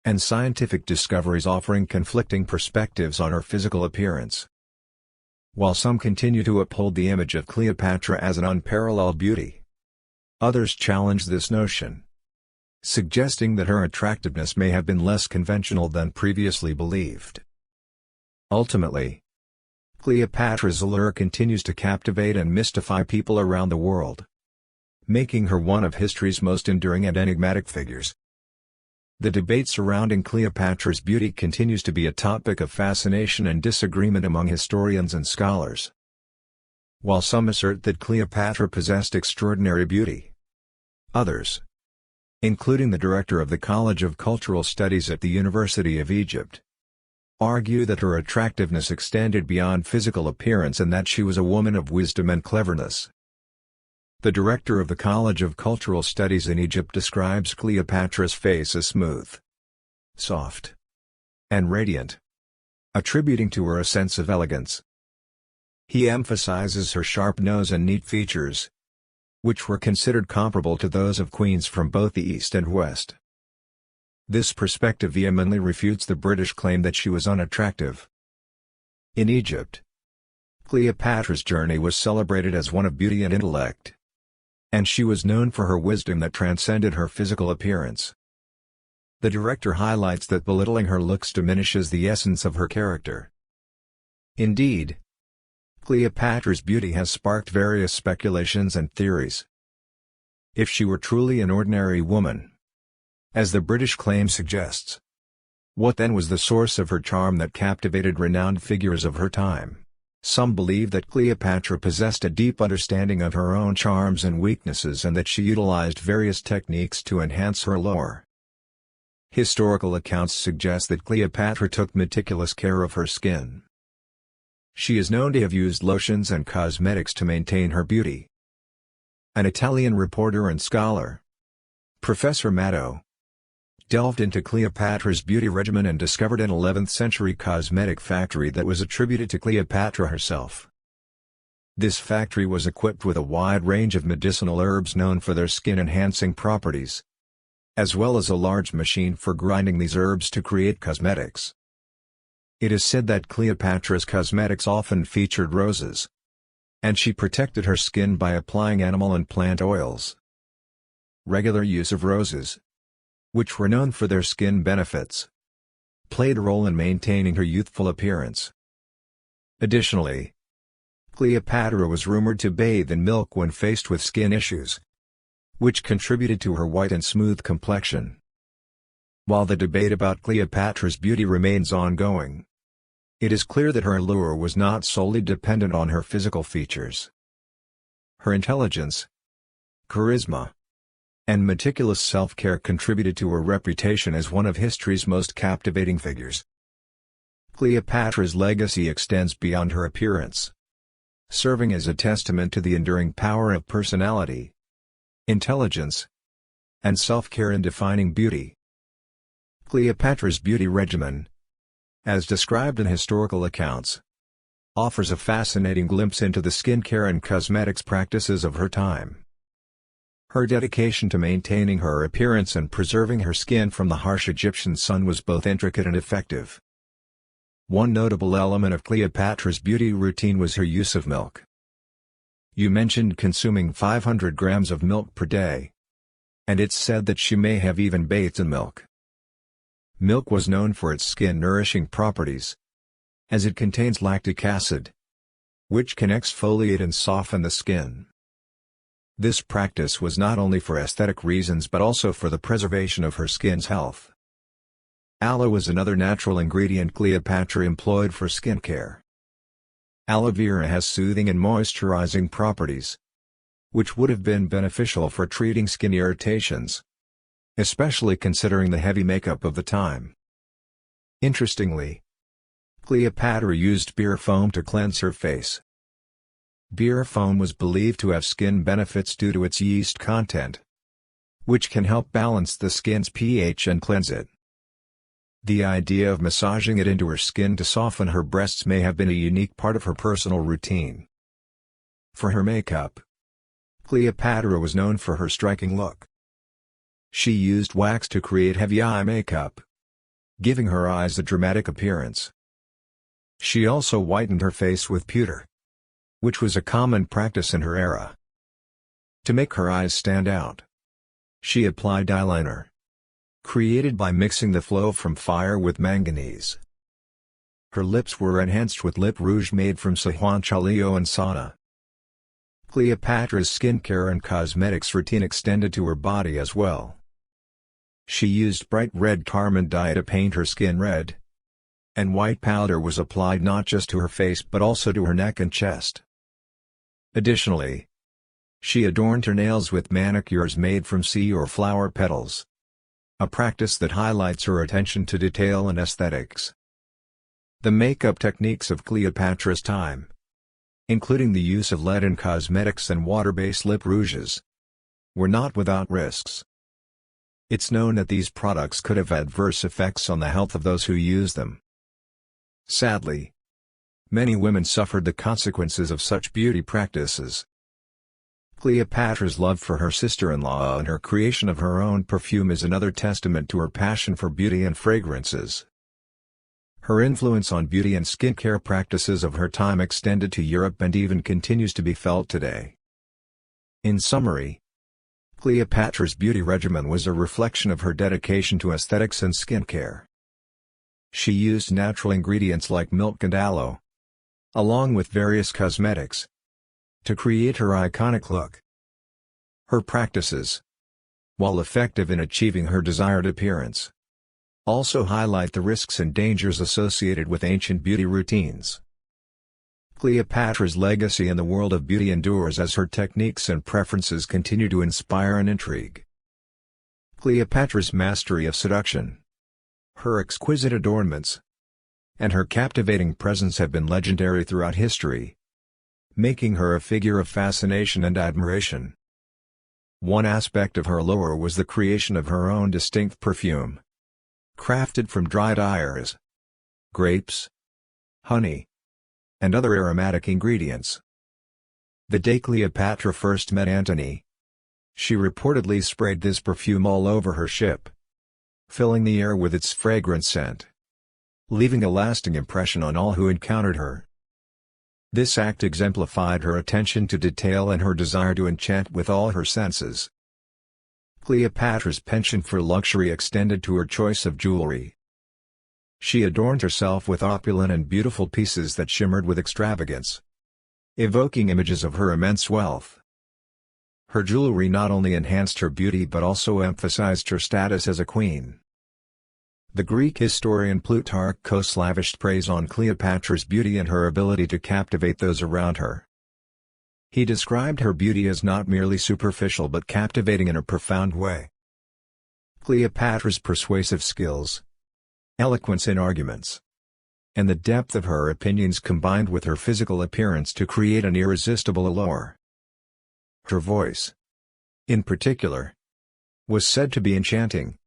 Speaker 2: and scientific discoveries offering conflicting perspectives on her physical appearance. While some continue to uphold the image of Cleopatra as an unparalleled beauty, others challenge this notion, suggesting that her attractiveness may have been less conventional than previously believed. Ultimately, Cleopatra's allure continues to captivate and mystify people around the world, making her one of history's most enduring and enigmatic figures. The debate surrounding Cleopatra's beauty continues to be a topic of fascination and disagreement among historians and scholars. While some assert that Cleopatra possessed extraordinary beauty, others, including the director of the College of Cultural Studies at the University of Egypt, argue that her attractiveness extended beyond physical appearance and that she was a woman of wisdom and cleverness. The director of the College of Cultural Studies in Egypt describes Cleopatra's face as smooth, soft, and radiant, attributing to her a sense of elegance. He emphasizes her sharp nose and neat features, which were considered comparable to those of queens from both the East and West. This perspective vehemently refutes the British claim that she was unattractive. In Egypt, Cleopatra's journey was celebrated as one of beauty and intellect, and she was known for her wisdom that transcended her physical appearance. The director highlights that belittling her looks diminishes the essence of her character. Indeed, Cleopatra's beauty has sparked various speculations and theories. If she were truly an ordinary woman, as the British claim suggests, what then was the source of her charm that captivated renowned figures of her time? Some believe that Cleopatra possessed a deep understanding of her own charms and weaknesses and that she utilized various techniques to enhance her allure. Historical accounts suggest that Cleopatra took meticulous care of her skin. She is known to have used lotions and cosmetics to maintain her beauty. An Italian reporter and scholar, Professor Matto, delved into Cleopatra's beauty regimen and discovered an 11th-century cosmetic factory that was attributed to Cleopatra herself. This factory was equipped with a wide range of medicinal herbs known for their skin-enhancing properties, as well as a large machine for grinding these herbs to create cosmetics. It is said that Cleopatra's cosmetics often featured roses, and she protected her skin by applying animal and plant oils. Regular use of roses, which were known for their skin benefits, played a role in maintaining her youthful appearance. Additionally, Cleopatra was rumored to bathe in milk when faced with skin issues, which contributed to her white and smooth complexion. While the debate about Cleopatra's beauty remains ongoing, it is clear that her allure was not solely dependent on her physical features. Her intelligence, charisma, and meticulous self-care contributed to her reputation as one of history's most captivating figures. Cleopatra's legacy extends beyond her appearance, serving as a testament to the enduring power of personality, intelligence, and self-care in defining beauty. Cleopatra's beauty regimen, as described in historical accounts, offers a fascinating glimpse into the skincare and cosmetics practices of her time. Her dedication to maintaining her appearance and preserving her skin from the harsh Egyptian sun was both intricate and effective. One notable element of Cleopatra's beauty routine was her use of milk. You mentioned consuming 500 grams of milk per day, and it's said that she may have even bathed in milk. Milk was known for its skin-nourishing properties, as it contains lactic acid, which can exfoliate and soften the skin. This practice was not only for aesthetic reasons but also for the preservation of her skin's health. Aloe was another natural ingredient Cleopatra employed for skincare. Aloe vera has soothing and moisturizing properties, which would have been beneficial for treating skin irritations, especially considering the heavy makeup of the time. Interestingly, Cleopatra used beer foam to cleanse her face. Beer foam was believed to have skin benefits due to its yeast content, which can help balance the skin's pH and cleanse it. The idea of massaging it into her skin to soften her breasts may have been a unique part of her personal routine. For her makeup, Cleopatra was known for her striking look. She used wax to create heavy eye makeup, giving her eyes a dramatic appearance. She also whitened her face with pewter, which was a common practice in her era. To make her eyes stand out, she applied eyeliner, created by mixing the flow from fire with manganese. Her lips were enhanced with lip rouge made from sahuanchaleo and sauna. Cleopatra's skincare and cosmetics routine extended to her body as well. She used bright red carmine dye to paint her skin red, and white powder was applied not just to her face but also to her neck and chest. Additionally, she adorned her nails with manicures made from sea or flower petals, a practice that highlights her attention to detail and aesthetics. The makeup techniques of Cleopatra's time, including the use of lead in cosmetics and water-based lip rouges, were not without risks. It's known that these products could have adverse effects on the health of those who use them. Sadly, many women suffered the consequences of such beauty practices. Cleopatra's love for her sister-in-law and her creation of her own perfume is another testament to her passion for beauty and fragrances. Her influence on beauty and skincare practices of her time extended to Europe and even continues to be felt today. In summary, Cleopatra's beauty regimen was a reflection of her dedication to aesthetics and skincare. She used natural ingredients like milk and aloe, along with various cosmetics, to create her iconic look. Her practices, while effective in achieving her desired appearance, also highlight the risks and dangers associated with ancient beauty routines. Cleopatra's legacy in the world of beauty endures as her techniques and preferences continue to inspire and intrigue. Cleopatra's mastery of seduction, her exquisite adornments, and her captivating presence have been legendary throughout history, making her a figure of fascination and admiration. One aspect of her allure was the creation of her own distinct perfume, crafted from dried iris, grapes, honey, and other aromatic ingredients. The day Cleopatra first met Antony, she reportedly sprayed this perfume all over her ship, filling the air with its fragrant scent, leaving a lasting impression on all who encountered her. This act exemplified her attention to detail and her desire to enchant with all her senses. Cleopatra's penchant for luxury extended to her choice of jewelry. She adorned herself with opulent and beautiful pieces that shimmered with extravagance, evoking images of her immense wealth. Her jewelry not only enhanced her beauty but also emphasized her status as a queen. The Greek historian Plutarchus lavished praise on Cleopatra's beauty and her ability to captivate those around her. He described her beauty as not merely superficial but captivating in a profound way. Cleopatra's persuasive skills, eloquence in arguments, and the depth of her opinions combined with her physical appearance to create an irresistible allure. Her voice, in particular, was said to be enchanting,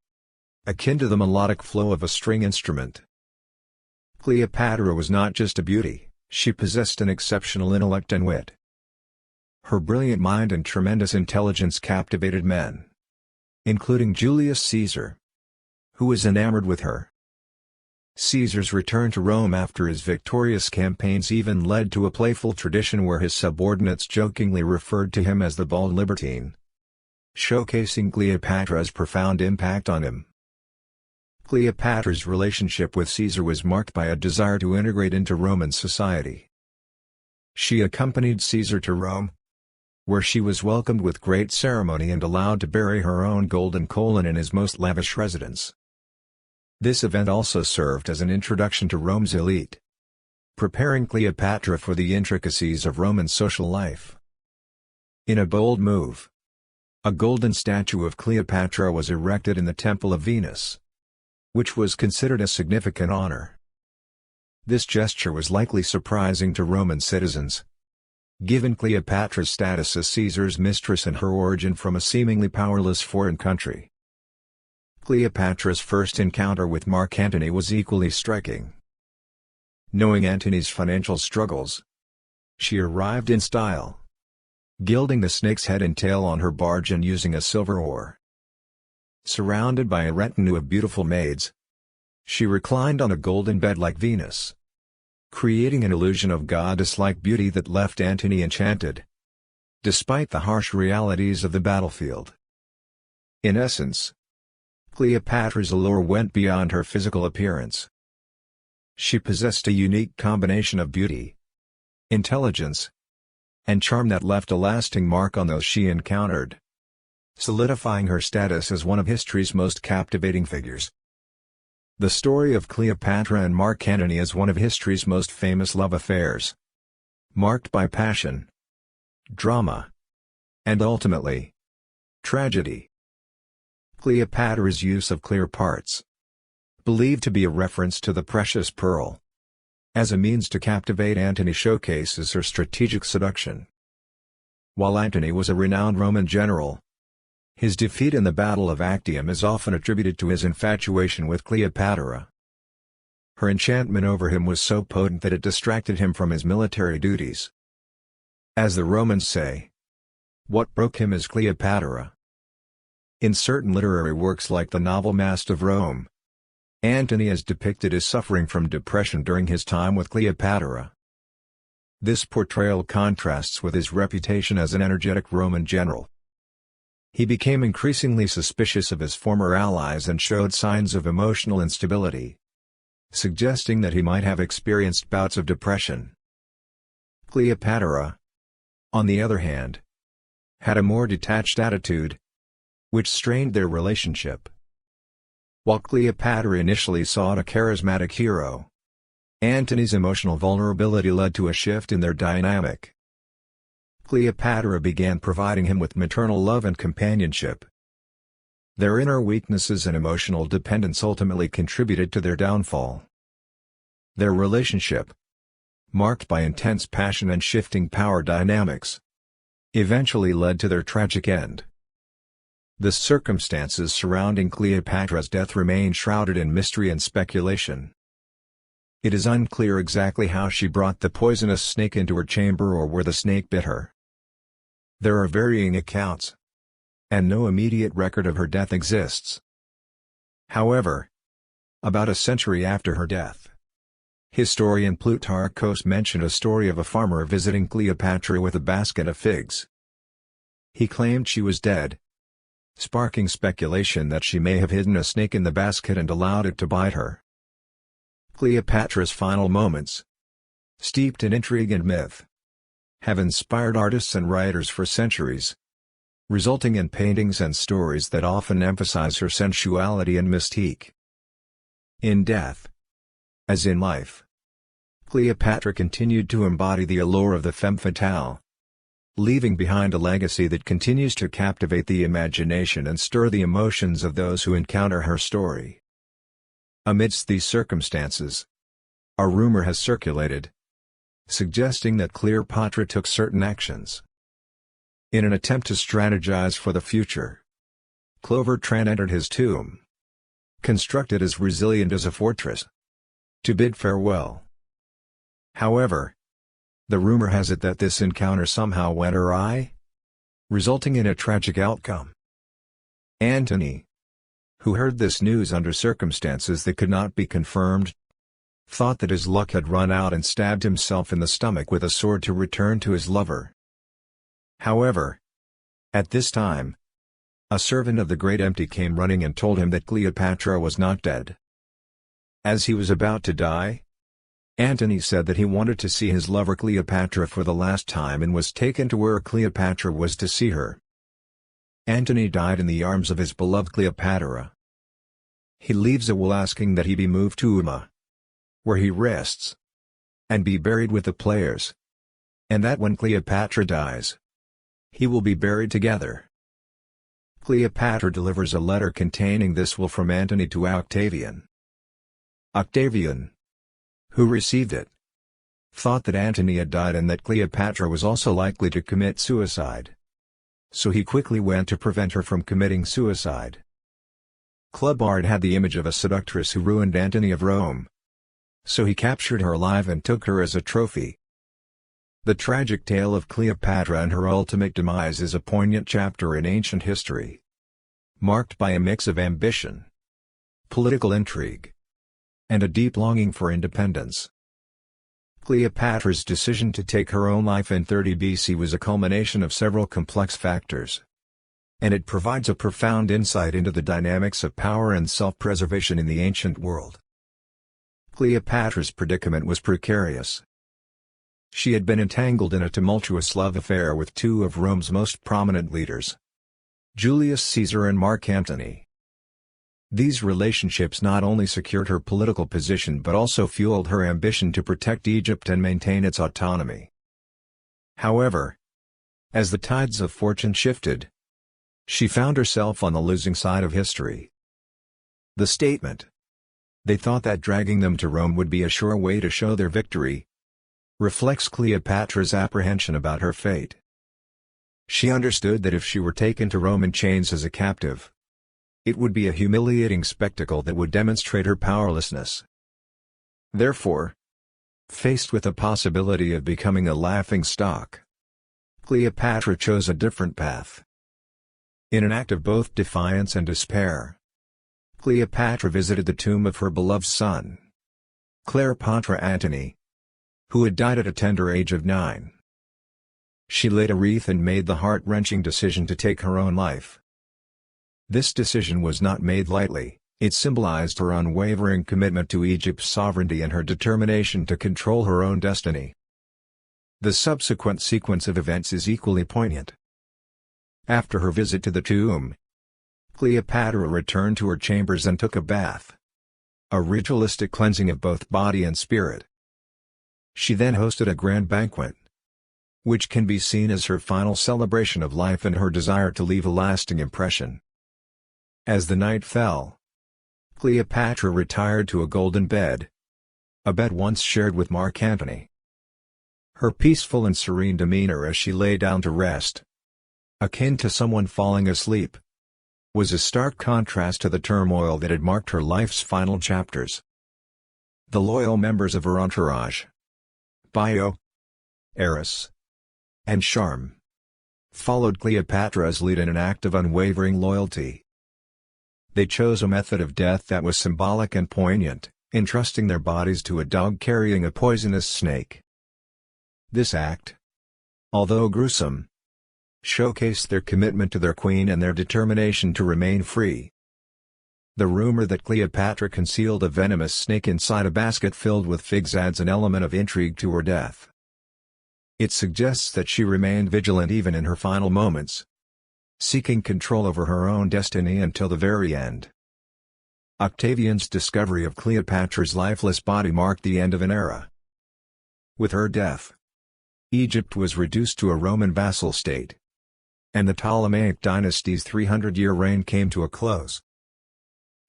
Speaker 2: akin to the melodic flow of a string instrument. Cleopatra was not just a beauty, she possessed an exceptional intellect and wit. Her brilliant mind and tremendous intelligence captivated men, including Julius Caesar, who was enamored with her. Caesar's return to Rome after his victorious campaigns even led to a playful tradition where his subordinates jokingly referred to him as the bald libertine, showcasing Cleopatra's profound impact on him. Cleopatra's relationship with Caesar was marked by a desire to integrate into Roman society. She accompanied Caesar to Rome, where she was welcomed with great ceremony and allowed to bury her own golden colon in his most lavish residence. This event also served as an introduction to Rome's elite, preparing Cleopatra for the intricacies of Roman social life. In a bold move, a golden statue of Cleopatra was erected in the Temple of Venus, which was considered a significant honor. This gesture was likely surprising to Roman citizens, given Cleopatra's status as Caesar's mistress and her origin from a seemingly powerless foreign country. Cleopatra's first encounter with Mark Antony was equally striking. Knowing Antony's financial struggles, she arrived in style, gilding the snake's head and tail on her barge and using a silver oar. Surrounded by a retinue of beautiful maids, she reclined on a golden bed like Venus, creating an illusion of goddess-like beauty that left Antony enchanted, despite the harsh realities of the battlefield. In essence, Cleopatra's allure went beyond her physical appearance. She possessed a unique combination of beauty, intelligence, and charm that left a lasting mark on those she encountered, solidifying her status as one of history's most captivating figures. The story of Cleopatra and Mark Antony is one of history's most famous love affairs, marked by passion, drama, and ultimately, tragedy. Cleopatra's use of clear parts, believed to be a reference to the precious pearl, as a means to captivate Antony, showcases her strategic seduction. While Antony was a renowned Roman general, his defeat in the Battle of Actium is often attributed to his infatuation with Cleopatra. Her enchantment over him was so potent that it distracted him from his military duties. As the Romans say, "What broke him is Cleopatra." In certain literary works like the novel Mask of Rome, Antony is depicted as suffering from depression during his time with Cleopatra. This portrayal contrasts with his reputation as an energetic Roman general. He became increasingly suspicious of his former allies and showed signs of emotional instability, suggesting that he might have experienced bouts of depression. Cleopatra, on the other hand, had a more detached attitude, which strained their relationship. While Cleopatra initially sought a charismatic hero, Antony's emotional vulnerability led to a shift in their dynamic. Cleopatra began providing him with maternal love and companionship. Their inner weaknesses and emotional dependence ultimately contributed to their downfall. Their relationship, marked by intense passion and shifting power dynamics, eventually led to their tragic end. The circumstances surrounding Cleopatra's death remain shrouded in mystery and speculation. It is unclear exactly how she brought the poisonous snake into her chamber or where the snake bit her. There are varying accounts, and no immediate record of her death exists. However, about a century after her death, historian Plutarchus mentioned a story of a farmer visiting Cleopatra with a basket of figs. He claimed she was dead, sparking speculation that she may have hidden a snake in the basket and allowed it to bite her. Cleopatra's final moments, steeped in intrigue and myth, have inspired artists and writers for centuries, resulting in paintings and stories that often emphasize her sensuality and mystique. In death, as in life, Cleopatra continued to embody the allure of the femme fatale, leaving behind a legacy that continues to captivate the imagination and stir the emotions of those who encounter her story. Amidst these circumstances, a rumor has circulated, suggesting that Cleopatra took certain actions in an attempt to strategize for the future. Cleopatra entered his tomb, constructed as resilient as a fortress, to bid farewell. However, the rumor has it that this encounter somehow went awry, resulting in a tragic outcome. Antony, who heard this news under circumstances that could not be confirmed, thought that his luck had run out and stabbed himself in the stomach with a sword to return to his lover. However, at this time, a servant of the great Antony came running and told him that Cleopatra was not dead. As he was about to die, Antony said that he wanted to see his lover Cleopatra for the last time and was taken to where Cleopatra was to see her. Antony died in the arms of his beloved Cleopatra. He leaves a will asking that he be moved to Uma, where he rests, and be buried with the players, and that when Cleopatra dies, he will be buried together. Cleopatra delivers a letter containing this will from Antony to Octavian. Octavian, who received it, thought that Antony had died and that Cleopatra was also likely to commit suicide. So he quickly went to prevent her from committing suicide. Cleopatra had the image of a seductress who ruined Antony of Rome. So he captured her alive and took her as a trophy. The tragic tale of Cleopatra and her ultimate demise is a poignant chapter in ancient history, marked by a mix of ambition, political intrigue, and a deep longing for independence. Cleopatra's decision to take her own life in 30 BC was a culmination of several complex factors, and it provides a profound insight into the dynamics of power and self-preservation in the ancient world. Cleopatra's predicament was precarious. She had been entangled in a tumultuous love affair with two of Rome's most prominent leaders, Julius Caesar and Mark Antony. These relationships not only secured her political position but also fueled her ambition to protect Egypt and maintain its autonomy. However, as the tides of fortune shifted, she found herself on the losing side of history. The statement, "They thought that dragging them to Rome would be a sure way to show their victory," reflects Cleopatra's apprehension about her fate. She understood that if she were taken to Rome in chains as a captive, it would be a humiliating spectacle that would demonstrate her powerlessness. Therefore, faced with the possibility of becoming a laughingstock, Cleopatra chose a different path. In an act of both defiance and despair, Cleopatra visited the tomb of her beloved son, Cleopatra Antony, who had died at a tender age of 9. She lit a wreath and made the heart-wrenching decision to take her own life. This decision was not made lightly. It symbolized her unwavering commitment to Egypt's sovereignty and her determination to control her own destiny. The subsequent sequence of events is equally poignant. After her visit to the tomb, Cleopatra returned to her chambers and took a bath, a ritualistic cleansing of both body and spirit. She then hosted a grand banquet, which can be seen as her final celebration of life and her desire to leave a lasting impression. As the night fell, Cleopatra retired to a golden bed, a bed once shared with Mark Antony. Her peaceful and serene demeanor as she lay down to rest, akin to someone falling asleep, was a stark contrast to the turmoil that had marked her life's final chapters. The loyal members of her entourage, Bio, Eris, and Charm, followed Cleopatra's lead in an act of unwavering loyalty. They chose a method of death that was symbolic and poignant, entrusting their bodies to a dog carrying a poisonous snake. This act, although gruesome, showcased their commitment to their queen and their determination to remain free. The rumor that Cleopatra concealed a venomous snake inside a basket filled with figs adds an element of intrigue to her death. It suggests that she remained vigilant even in her final moments, seeking control over her own destiny until the very end. Octavian's discovery of Cleopatra's lifeless body marked the end of an era. With her death, Egypt was reduced to a Roman vassal state, and the Ptolemaic dynasty's 300-year reign came to a close.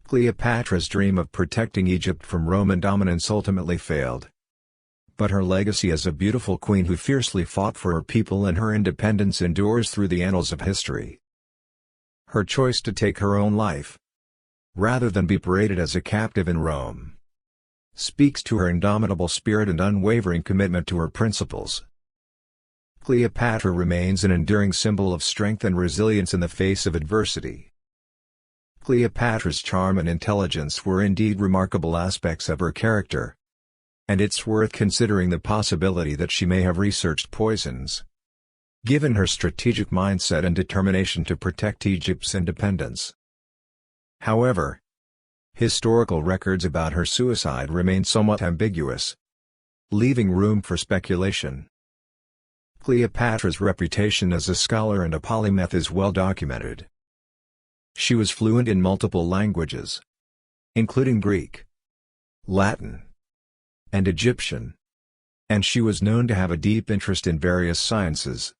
Speaker 2: Cleopatra's dream of protecting Egypt from Roman dominance ultimately failed. But her legacy as a beautiful queen who fiercely fought for her people and her independence endures through the annals of history. Her choice to take her own life, rather than be paraded as a captive in Rome, speaks to her indomitable spirit and unwavering commitment to her principles. Cleopatra remains an enduring symbol of strength and resilience in the face of adversity. Cleopatra's charm and intelligence were indeed remarkable aspects of her character, and it's worth considering the possibility that she may have researched poisons, given her strategic mindset and determination to protect Egypt's independence. However, historical records about her suicide remain somewhat ambiguous. leaving room for speculation. Cleopatra's reputation as a scholar and a polymath is well documented. She was fluent in multiple languages, including Greek, Latin, and Egyptian, and she was known to have a deep interest in various sciences,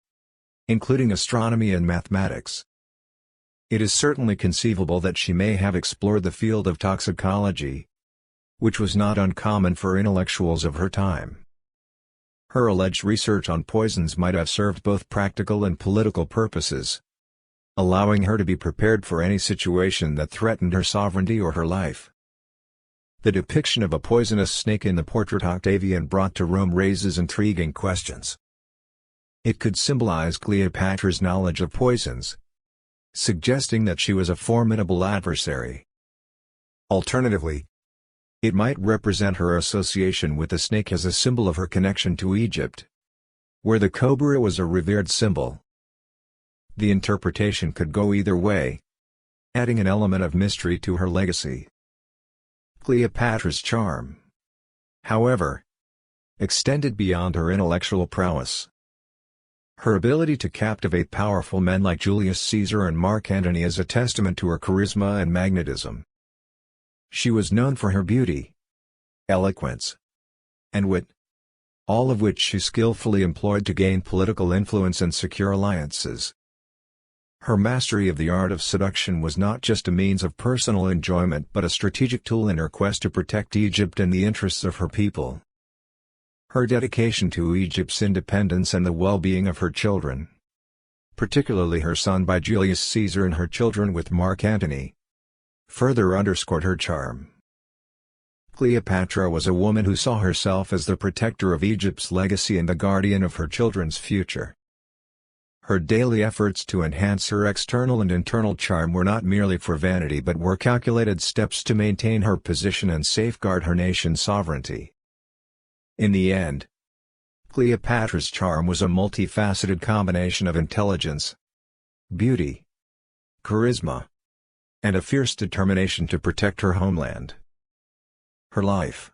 Speaker 2: including astronomy and mathematics. It is certainly conceivable that she may have explored the field of toxicology, which was not uncommon for intellectuals of her time. Her alleged research on poisons might have served both practical and political purposes, allowing her to be prepared for any situation that threatened her sovereignty or her life. The depiction of a poisonous snake in the portrait Octavian brought to Rome raises intriguing questions. It could symbolize Cleopatra's knowledge of poisons, suggesting that she was a formidable adversary. Alternatively, it might represent her association with the snake as a symbol of her connection to Egypt, where the cobra was a revered symbol. The interpretation could go either way, adding an element of mystery to her legacy. Cleopatra's charm, however, extended beyond her intellectual prowess. Her ability to captivate powerful men like Julius Caesar and Mark Antony is a testament to her charisma and magnetism. She was known for her beauty, eloquence, and wit, all of which she skillfully employed to gain political influence and secure alliances. Her mastery of the art of seduction was not just a means of personal enjoyment but a strategic tool in her quest to protect Egypt and the interests of her people. Her dedication to Egypt's independence and the well-being of her children, particularly her son by Julius Caesar and her children with Mark Antony, further underscored her charm. Cleopatra was a woman who saw herself as the protector of Egypt's legacy and the guardian of her children's future. Her daily efforts to enhance her external and internal charm were not merely for vanity but were calculated steps to maintain her position and safeguard her nation's sovereignty. In the end, Cleopatra's charm was a multifaceted combination of intelligence, beauty, charisma, and a fierce determination to protect her homeland. Her life,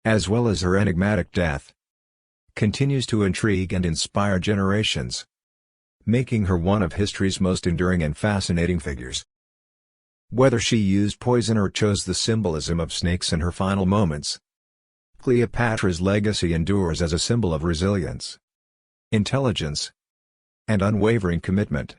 Speaker 2: as well as her enigmatic death, continues to intrigue and inspire generations, making her one of history's most enduring and fascinating figures. Whether she used poison or chose the symbolism of snakes in her final moments, Cleopatra's legacy endures as a symbol of resilience, intelligence, and unwavering commitment.